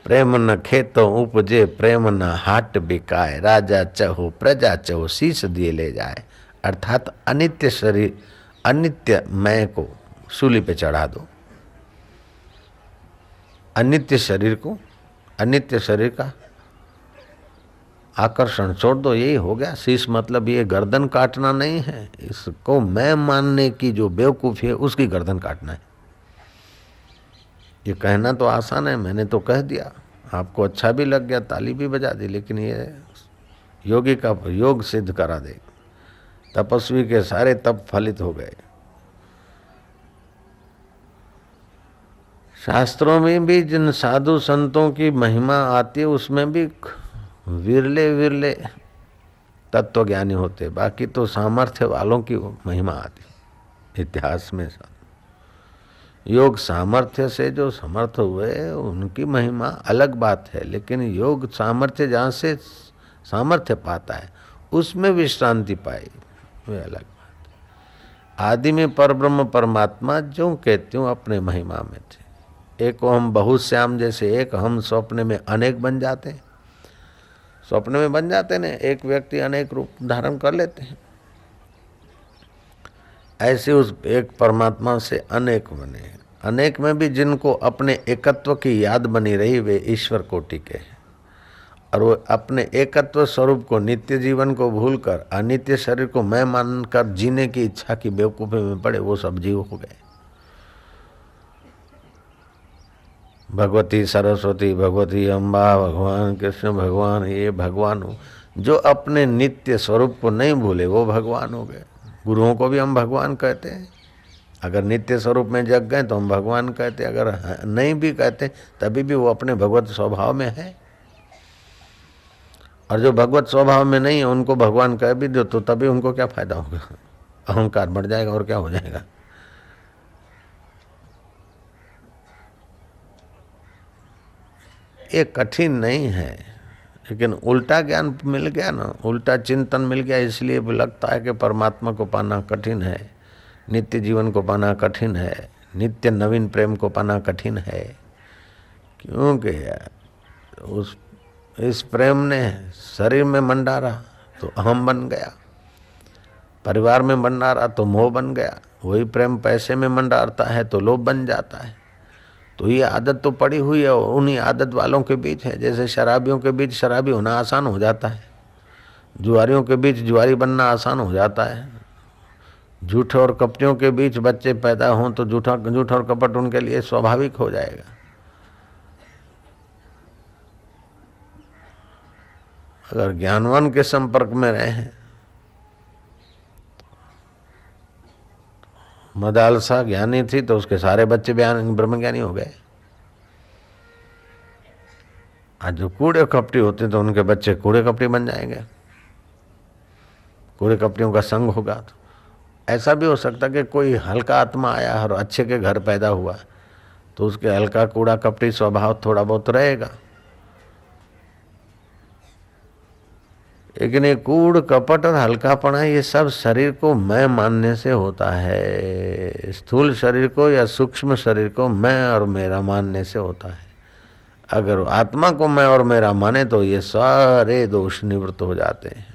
प्रेम न खेतों उपजे, प्रेम न हाट बिकाए, राजा चहो प्रजा चहो शीश दिए ले जाए। अर्थात अनित्य शरीर, अनित्य मैं को सूली पे चढ़ा दो, अनित्य शरीर को, अनित्य शरीर का आकर्षण छोड़ दो, यही हो गया। शीश मतलब ये गर्दन काटना नहीं है, इसको मैं मानने की जो बेवकूफ़ी है उसकी गर्दन काटना है। ये कहना तो आसान है, मैंने तो कह दिया, आपको अच्छा भी लग गया, ताली भी बजा दी, लेकिन ये योगी का योग सिद्ध करा दे। तपस्वी के सारे तप फलित हो गए। शास्त्रों में भी जिन साधु संतों की महिमा आती है उसमें भी विरले विरले तत्वज्ञानी होते, बाकी तो सामर्थ्य वालों की महिमा आती इतिहास में। योग सामर्थ्य से जो समर्थ हुए उनकी महिमा अलग बात है, लेकिन योग सामर्थ्य जहाँ से सामर्थ्य पाता है उसमें विश्रांति पाई, वे अलग बात। आदि में परब्रह्म परमात्मा जो कहती हूँ अपने महिमा में थे। एक को हम बहुश्याम जैसे एक हम स्वप्न में अनेक बन जाते हैं, स्वप्न में बन जाते हैं, एक व्यक्ति अनेक रूप धारण कर लेते हैं। ऐसे उस एक परमात्मा से अनेक बने। अनेक में भी जिनको अपने एकत्व की याद बनी रही वे ईश्वर कोटि के हैं, और वो अपने एकत्व स्वरूप को, नित्य जीवन को भूलकर अनित्य शरीर को मैं मानकर जीने की इच्छा की बेवकूफ़ी में पड़े वो सब जीव हो गए। भगवती सरस्वती, भगवती अम्बा, भगवान कृष्ण, भगवान ये भगवान हो, जो अपने नित्य स्वरूप को नहीं भूले वो भगवान हो गए। गुरुओं को भी हम भगवान कहते हैं, अगर नित्य स्वरूप में जग गए तो हम भगवान कहते, अगर नहीं भी कहते तभी भी वो अपने भगवत स्वभाव में है। और जो भगवत स्वभाव में नहीं है उनको भगवान कह भी दो तो तभी उनको क्या फायदा होगा, अहंकार बढ़ जाएगा और क्या हो जाएगा। ये कठिन नहीं है, लेकिन उल्टा ज्ञान मिल गया ना, उल्टा चिंतन मिल गया, इसलिए लगता है कि परमात्मा को पाना कठिन है, नित्य जीवन को पाना कठिन है, नित्य नवीन प्रेम को पाना कठिन है। क्योंकि इस प्रेम ने शरीर में मंडारा तो अहम बन गया, परिवार में मंडारा तो मोह बन गया, वही प्रेम पैसे में मंडारता है तो लोभ बन जाता है। तो ये आदत तो पड़ी हुई है, उन्हीं आदत वालों के बीच है। जैसे शराबियों के बीच शराबी होना आसान हो जाता है, जुआरियों के बीच जुआरी बनना आसान हो जाता है, झूठ और कपटियों के बीच बच्चे पैदा हों तो झूठ और कपट उनके लिए स्वाभाविक हो जाएगा। अगर ज्ञानवान के संपर्क में रहे, मदालसा ज्ञानी थी तो उसके सारे बच्चे ब्रह्मज्ञानी हो गए। आज जो कूड़े कपटी होते तो उनके बच्चे कूड़े कपटी बन जाएंगे, कूड़े कपटियों का संग होगा। तो ऐसा भी हो सकता कि कोई हल्का आत्मा आया और अच्छे के घर पैदा हुआ तो उसके हल्का कूड़ा कपटी स्वभाव थोड़ा बहुत रहेगा, लेकिन ये कूड़ कपट और हल्कापना ये सब शरीर को मैं मानने से होता है। स्थूल शरीर को या सूक्ष्म शरीर को मैं और मेरा मानने से होता है। अगर आत्मा को मैं और मेरा माने तो ये सारे दोष निवृत्त हो जाते हैं।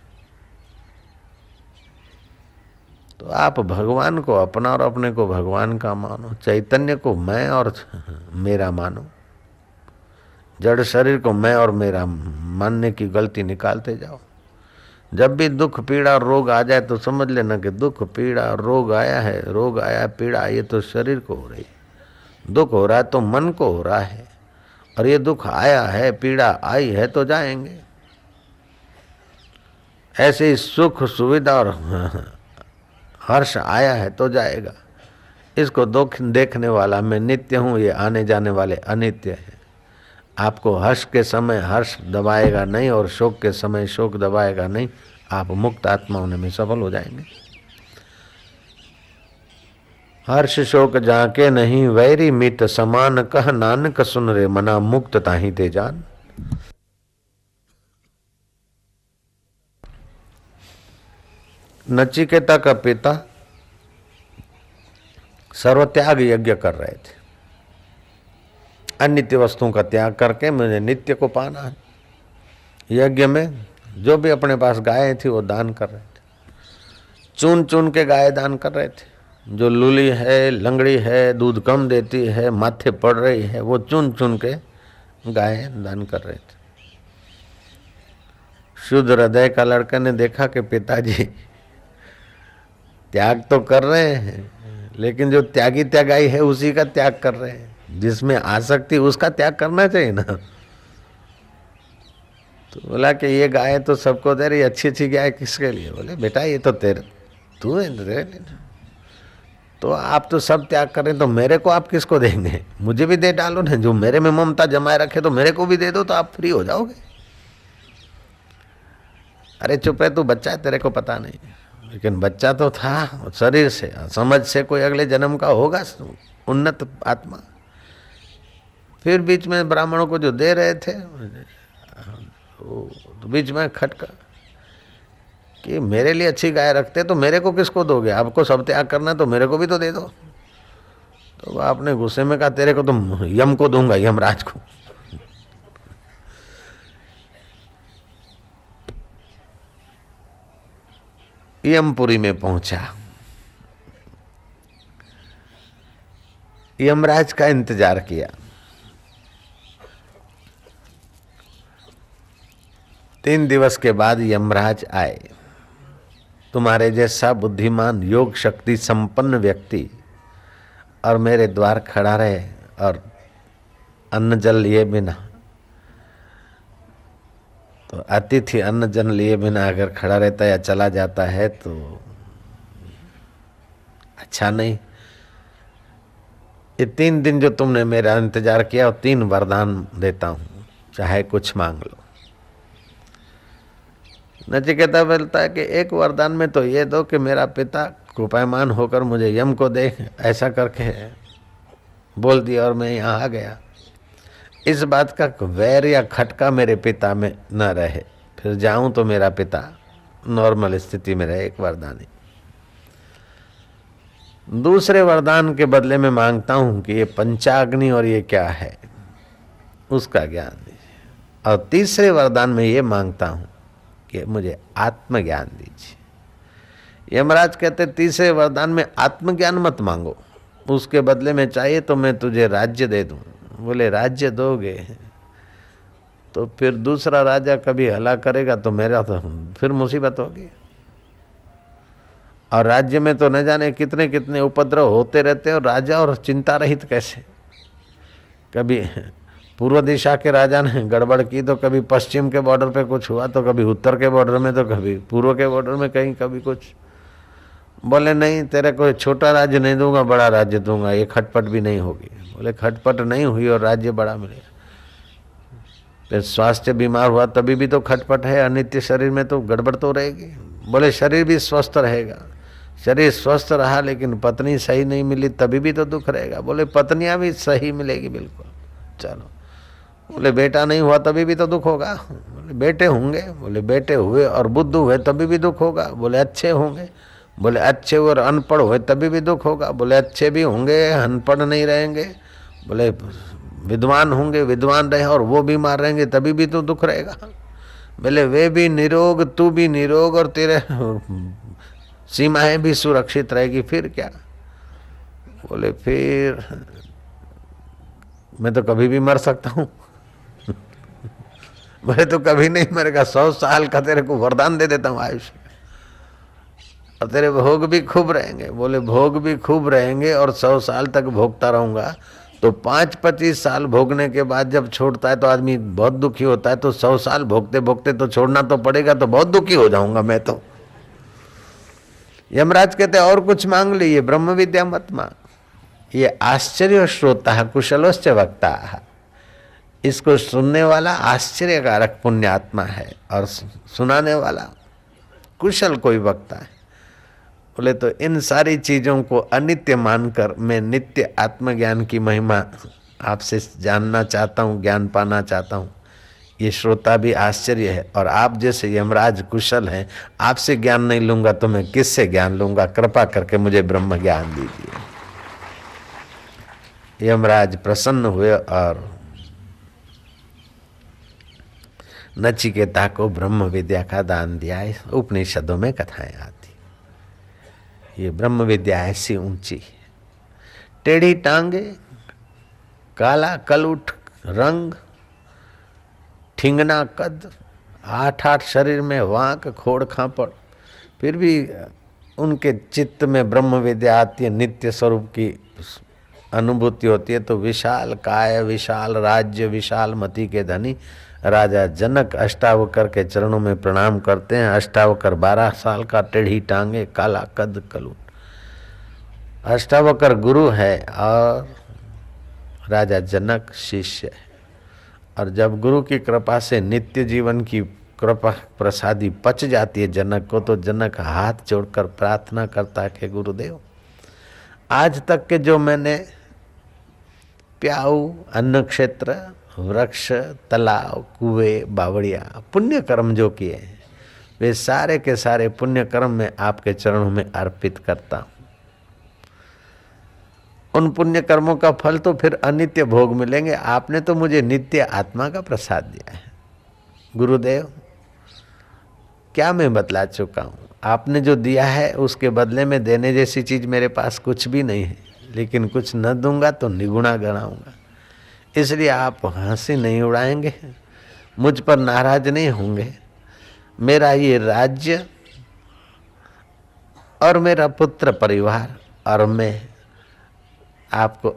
तो आप भगवान को अपना और अपने को भगवान का मानो, चैतन्य को मैं और मेरा मानो, जड़ शरीर को मैं और मेरा मानने की गलती निकालते जाओ। जब भी दुख पीड़ा और रोग आ जाए तो समझ लेना कि दुख पीड़ा और रोग आया है, रोग आया पीड़ा ये तो शरीर को हो रही, दुख हो रहा है तो मन को हो रहा है, और ये दुख आया है पीड़ा आई है तो जाएंगे। ऐसे ही सुख सुविधा और हर्ष आया है तो जाएगा। इसको दुख देखने वाला मैं नित्य हूँ, ये आने जाने वाले अनित्य है। आपको हर्ष के समय हर्ष दबाएगा नहीं और शोक के समय शोक दबाएगा नहीं। आप मुक्त आत्मा होने में सफल हो जाएंगे। हर्ष शोक जाके नहीं वैरी मित समान, कह नानक सुन रे मना मुक्त ताहि ते जान। नचिकेता का पिता सर्वत्याग यज्ञ कर रहे थे। अनित्य वस्तुओं का त्याग करके मुझे नित्य को पाना है। यज्ञ में जो भी अपने पास गायें थी वो दान कर रहे थे, चुन चुन के गाय दान कर रहे थे। जो लूली है, लंगड़ी है, दूध कम देती है, माथे पड़ रही है, वो चुन चुन के गायें दान कर रहे थे। शुद्ध हृदय का लड़का ने देखा कि पिताजी त्याग तो कर रहे हैं, लेकिन जो त्यागी त्यागाई है उसी का त्याग कर रहे हैं। जिसमें आसक्ति उसका त्याग करना चाहिए ना। तो बोला कि ये गाय तो सबको दे रही, अच्छी अच्छी गाय किसके लिए? बोले बेटा ये तो तेरे तू है, तो आप तो सब त्याग करें तो मेरे को आप किसको देंगे? मुझे भी दे डालो ना। जो मेरे में ममता जमाए रखे तो मेरे को भी दे दो, तो आप फ्री हो जाओगे। अरे चुप है, तू बच्चा है, तेरे को पता नहीं। लेकिन बच्चा तो था, शरीर से समझ से कोई अगले जन्म का होगा उन्नत आत्मा। फिर बीच में ब्राह्मणों को जो दे रहे थे तो बीच में खटका कि मेरे लिए अच्छी गाय रखते तो मेरे को किसको दोगे? आपको सब त्याग करना तो मेरे को भी तो दे दो। तो आपने गुस्से में कहा तेरे को तो यम को दूंगा, यमराज को। यमपुरी में पहुंचा, यमराज का इंतजार किया। 3 दिवस के बाद यमराज आए। तुम्हारे जैसा बुद्धिमान योग शक्ति संपन्न व्यक्ति और मेरे द्वार खड़ा रहे और अन्न जल लिए बिना, तो अतिथि अन्न जल लिए बिना अगर खड़ा रहता या चला जाता है तो अच्छा नहीं। ये 3 दिन जो तुमने मेरा इंतजार किया और 3 वरदान देता हूं, चाहे कुछ मांग लो। नचिकेता बोलता है कि एक वरदान में तो ये दो कि मेरा पिता कृपायमान होकर मुझे यम को दे। ऐसा करके बोल दिया और मैं यहाँ आ गया। इस बात का वैर या खटका मेरे पिता में न रहे, फिर जाऊं तो मेरा पिता नॉर्मल स्थिति में रहे। एक वरदान ही। दूसरे वरदान के बदले में मांगता हूं कि ये पंचाग्नि और ये क्या है उसका ज्ञान दीजिए। और तीसरे वरदान में ये मांगता हूं कि मुझे आत्मज्ञान दीजिए। यमराज कहते तीसरे वरदान में आत्मज्ञान मत मांगो, उसके बदले में चाहिए तो मैं तुझे राज्य दे दूं। बोले राज्य दोगे तो फिर दूसरा राजा कभी हला करेगा तो मेरा तो फिर मुसीबत होगी। और राज्य में तो न जाने कितने कितने उपद्रव होते रहते और राजा और चिंता रहित कैसे। कभी पूर्व दिशा के राजा ने गड़बड़ की तो कभी पश्चिम के बॉर्डर पे कुछ हुआ, तो कभी उत्तर के बॉर्डर में, तो कभी पूर्व के बॉर्डर में कहीं कभी कुछ। बोले नहीं तेरे को छोटा राज्य नहीं दूंगा, बड़ा राज्य दूंगा, ये खटपट भी नहीं होगी। बोले खटपट नहीं हुई और राज्य बड़ा मिलेगा। फिर स्वास्थ्य बीमार हुआ तभी भी तो खटपट है। अनित्य शरीर में तो गड़बड़ तो रहेगी। बोले शरीर भी स्वस्थ रहेगा, शरीर स्वस्थ रहा लेकिन पत्नी सही नहीं मिली तभी भी तो दुख रहेगा। बोले पत्नियां भी सही मिलेगी बिल्कुल। चलो। बोले बेटा नहीं हुआ तभी भी तो दुख होगा। बोले बेटे होंगे। बोले बेटे हुए और बुद्ध हुए तभी भी दुख होगा। बोले अच्छे होंगे। बोले अच्छे और अनपढ़ हुए तभी भी दुख होगा। बोले अच्छे भी होंगे, अनपढ़ नहीं रहेंगे। बोले विद्वान होंगे, विद्वान रहे और वो बीमार रहेंगे तभी भी तो दुख रहेगा। बोले वे भी निरोग, तू भी निरोग और तेरे सीमाएं भी सुरक्षित रहेगी, फिर क्या? बोले फिर मैं तो कभी भी मर सकता हूँ। बोले तो कभी नहीं मरेगा, 100 साल का तेरे को वरदान दे देता हूँ आयुष्य, और तेरे भोग भी खूब रहेंगे। बोले भोग भी खूब रहेंगे और 100 साल तक भोगता रहूंगा। तो 5-25 साल भोगने के बाद जब छोड़ता है तो आदमी बहुत दुखी होता है, तो 100 साल भोगते भोगते तो छोड़ना तो पड़ेगा, तो बहुत दुखी हो जाऊंगा मैं तो। यमराज कहते और कुछ मांग लीजिए, ब्रह्म विद्या मत मांग। ये आश्चर्य श्रोता कुशलोश्च वक्ता, इसको सुनने वाला आश्चर्यकारक पुण्यात्मा है और सुनाने वाला कुशल कोई वक्ता है। बोले तो इन सारी चीजों को अनित्य मानकर मैं नित्य आत्मज्ञान की महिमा आपसे जानना चाहता हूँ, ज्ञान पाना चाहता हूँ। ये श्रोता भी आश्चर्य है और आप जैसे यमराज कुशल हैं, आपसे ज्ञान नहीं लूंगा तो मैं किससे ज्ञान लूंगा? कृपा करके मुझे ब्रह्म ज्ञान दीजिए। यमराज प्रसन्न हुए और नचिकेता को ब्रह्म विद्या का दान दिया। उपनिषदों में कथाएं आती। ये ब्रह्म विद्या ऐसी ऊंची, टेढ़ी टांगे, काला कलुठ रंग, ठिंगना कद, 8 शरीर में वांक खोड़ खापड़, फिर भी उनके चित्त में ब्रह्म विद्या आती है, नित्य स्वरूप की अनुभूति होती है। तो विशाल काय, विशाल राज्य, विशाल मति के धनी राजा जनक अष्टावकर के चरणों में प्रणाम करते हैं। अष्टावकर 12 साल का, टेढ़ी टांगे, काला कद कलूट। अष्टावकर गुरु है और राजा जनक शिष्य है। और जब गुरु की कृपा से नित्य जीवन की कृपा प्रसादी पच जाती है जनक को, तो जनक हाथ जोड़कर प्रार्थना करता है कि गुरुदेव, आज तक के जो मैंने प्याऊ, अन्न क्षेत्र, वृक्ष, तालाब, कुएं, बावड़िया पुण्य कर्म जो किए हैं, वे सारे के सारे पुण्य कर्म मैं आपके चरणों में अर्पित करता हूँ। उन पुण्य कर्मों का फल तो फिर अनित्य भोग मिलेंगे। आपने तो मुझे नित्य आत्मा का प्रसाद दिया है। गुरुदेव, क्या मैं बतला चुका हूँ? आपने जो दिया है उसके बदले में देने जैसी चीज मेरे पास कुछ भी नहीं है, लेकिन कुछ न दूंगा तो निगुणा गणाऊंगा। इसलिए आप हंसी नहीं उड़ाएंगे, मुझ पर नाराज नहीं होंगे। मेरा ये राज्य और मेरा पुत्र परिवार और मैं आपको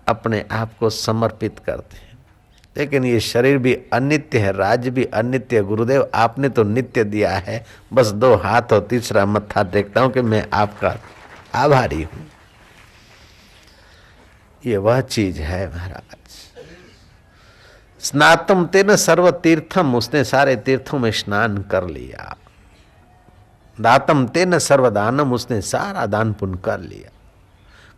अपने आप को समर्पित करते हैं। लेकिन ये शरीर भी अनित्य है, राज्य भी अनित्य है। गुरुदेव, आपने तो नित्य दिया है, बस 2 हाथ और तीसरा मत्था देखता हूं कि मैं आपका आभारी हूं। ये वह चीज है महाराज। स्नातम तेन सर्व तीर्थम, उसने सारे तीर्थों में स्नान कर लिया। दातम तेन सर्वदानम, उसने सारा दान पुण्य कर लिया।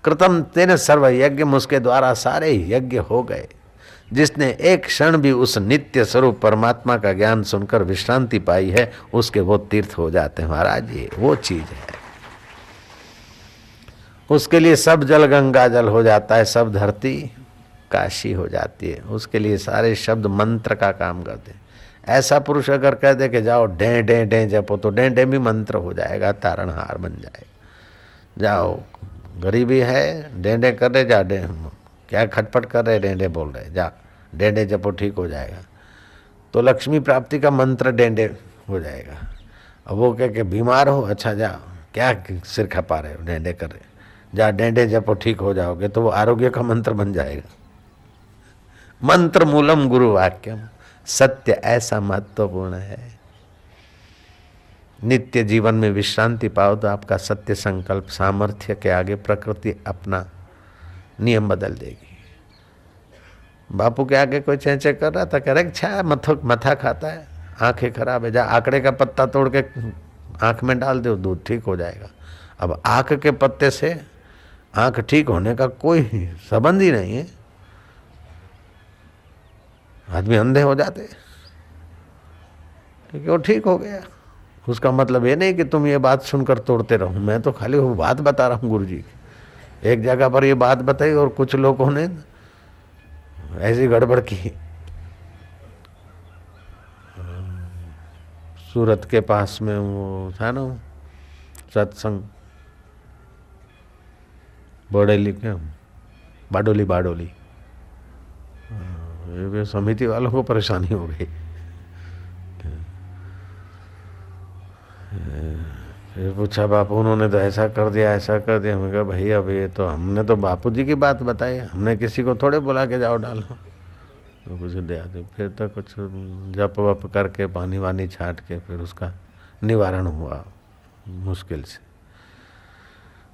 कृतम तेन सर्व यज्ञ, उसके द्वारा सारे यज्ञ हो गए। जिसने एक क्षण भी उस नित्य स्वरूप परमात्मा का ज्ञान सुनकर विश्रांति पाई है, उसके वो तीर्थ हो जाते हैं महाराज। ये वो चीज है, उसके लिए सब जल गंगा जल हो जाता है, सब धरती काशी हो जाती है। उसके लिए सारे शब्द मंत्र का काम करते हैं। ऐसा पुरुष अगर कह दे कि जाओ डे डे डे जपो, तो डे डे भी मंत्र हो जाएगा, तारणहार बन जाएगा। जाओ, गरीबी है, डेंडे कर रहे, जा डे, क्या खटपट कर रहे, डेंडे बोल रहे, जा डेंडे जपो, ठीक हो जाएगा। तो लक्ष्मी प्राप्ति का मंत्र डेंडे हो जाएगा। अब वो कह के बीमार हो, अच्छा जा, क्या सिर खपा रहे हो, डेंडे कर रहे, जा डेंडे जपो, ठीक हो जाओगे, तो वो आरोग्य का मंत्र बन जाएगा। मंत्र मूलम गुरु वाक्यम, सत्य ऐसा महत्वपूर्ण है। नित्य जीवन में विश्रांति पाओ तो आपका सत्य संकल्प सामर्थ्य के आगे प्रकृति अपना नियम बदल देगी। बापू के आगे कोई चेंचे कर रहा था, कह रहे छा मथा खाता है, आंखें खराब है, जा आंकड़े का पत्ता तोड़ के आंख में डाल दो, दूध ठीक हो जाएगा। अब आंख के पत्ते से आंख ठीक होने का कोई संबंध ही नहीं है। आदमी अंधे हो जाते, क्योंकि वो ठीक हो गया। उसका मतलब ये नहीं कि तुम ये बात सुनकर तोड़ते रहो, मैं तो खाली वो बात बता रहा हूँ गुरु जी की। एक जगह पर ये बात बताई और कुछ लोगों ने ऐसी गड़बड़ की। सूरत के पास में वो था ना सत्संग, बड़ेली के बाडोली, ये समिति वालों को परेशानी हो गई। फिर पूछा बापू, उन्होंने तो ऐसा कर दिया, ऐसा कर दिया। मैं कहा भाई अब ये तो हमने तो बापू जी की बात बताई, हमने किसी को थोड़े बोला के जाओ डालो। तो कुछ दे आते, फिर तो कुछ जप वप करके पानी वानी छाट के फिर उसका निवारण हुआ मुश्किल से।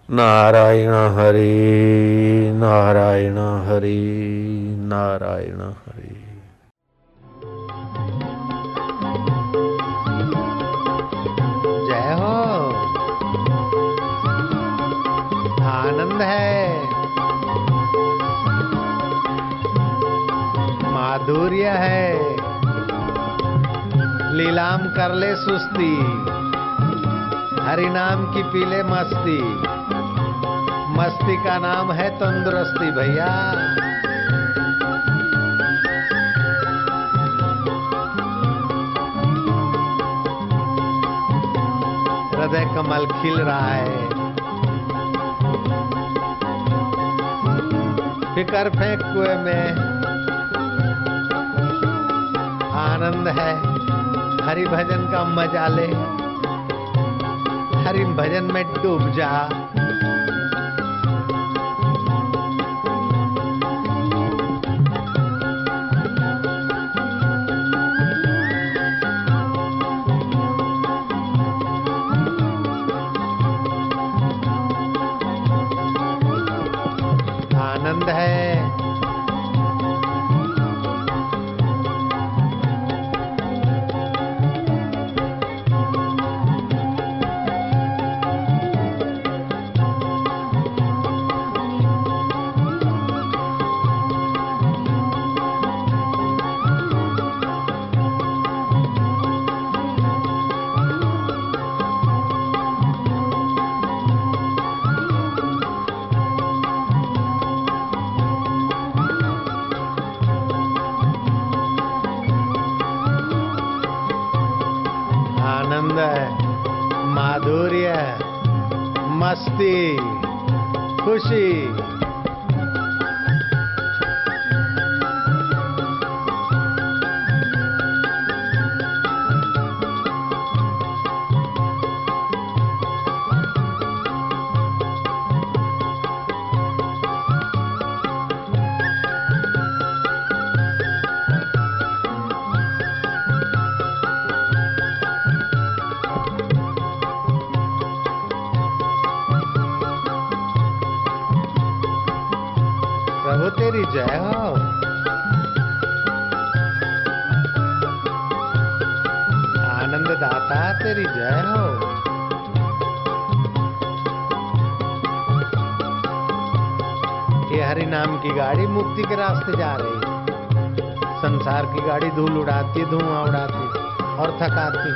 नारायण हरि नारायण हरि नारायण हरि। नीलाम कर ले सुस्ती, हरि नाम की पीले मस्ती, मस्ती का नाम है तंदुरुस्ती भैया। हृदय कमल खिल रहा है, फिकर फेंक कुएं में आनंद है। हरि भजन का मजा ले, हरि भजन में डूब जा। आनंद है, आनंद है, माधुर्य, मस्ती, खुशी। प्रभु तेरी जय हो, आनंद दाता तेरी जय हो। ये हरि नाम की गाड़ी मुक्ति के रास्ते जा रही है। संसार की गाड़ी धूल उड़ाती, धुआं उड़ाती और थकाती,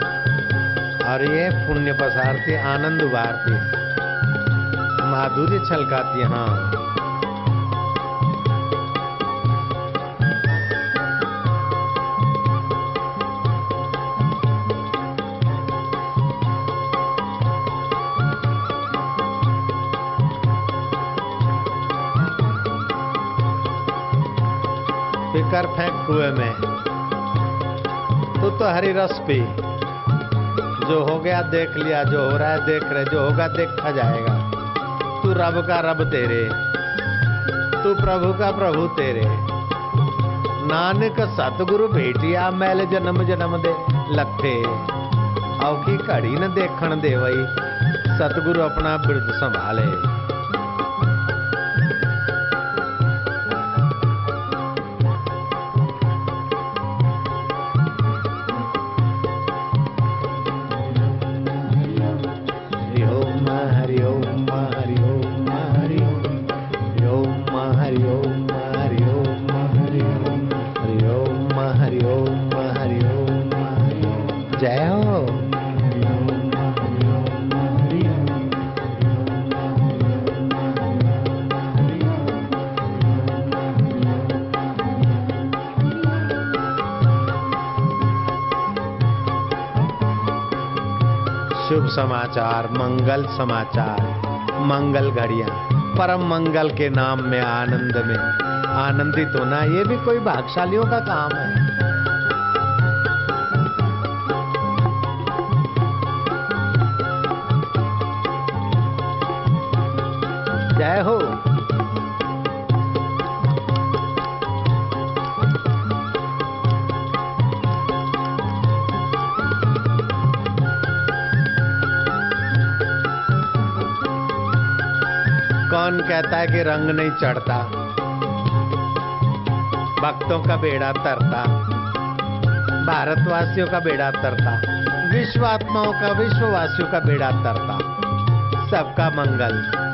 और ये पुण्य पसारती, आनंद उभारती, माधुर्य छलकाती। हाँ, फिकर फेंक कुएं में, तू तो हरि रस पी। जो हो गया देख लिया, जो हो रहा है देख रहे, जो होगा देखा जाएगा। तू रब का रब तेरे, तू प्रभु का प्रभु तेरे। नानक सतगुरु भेटिया, मैल जन्म जन्म दे लथे। औखी घड़ी न देखण दे वही, सतगुरु अपना बिरद संभाले। जय हो। शुभ समाचार, मंगल समाचार, मंगल घड़ियां, परम मंगल के नाम में आनंद में आनंदित होना, ये भी कोई भाग्यशालियों का काम है। जय हो। कौन कहता है कि रंग नहीं चढ़ता? भक्तों का बेड़ा तरता, भारतवासियों का बेड़ा तरता, विश्वात्माओं का, विश्ववासियों का बेड़ा तरता। सबका मंगल।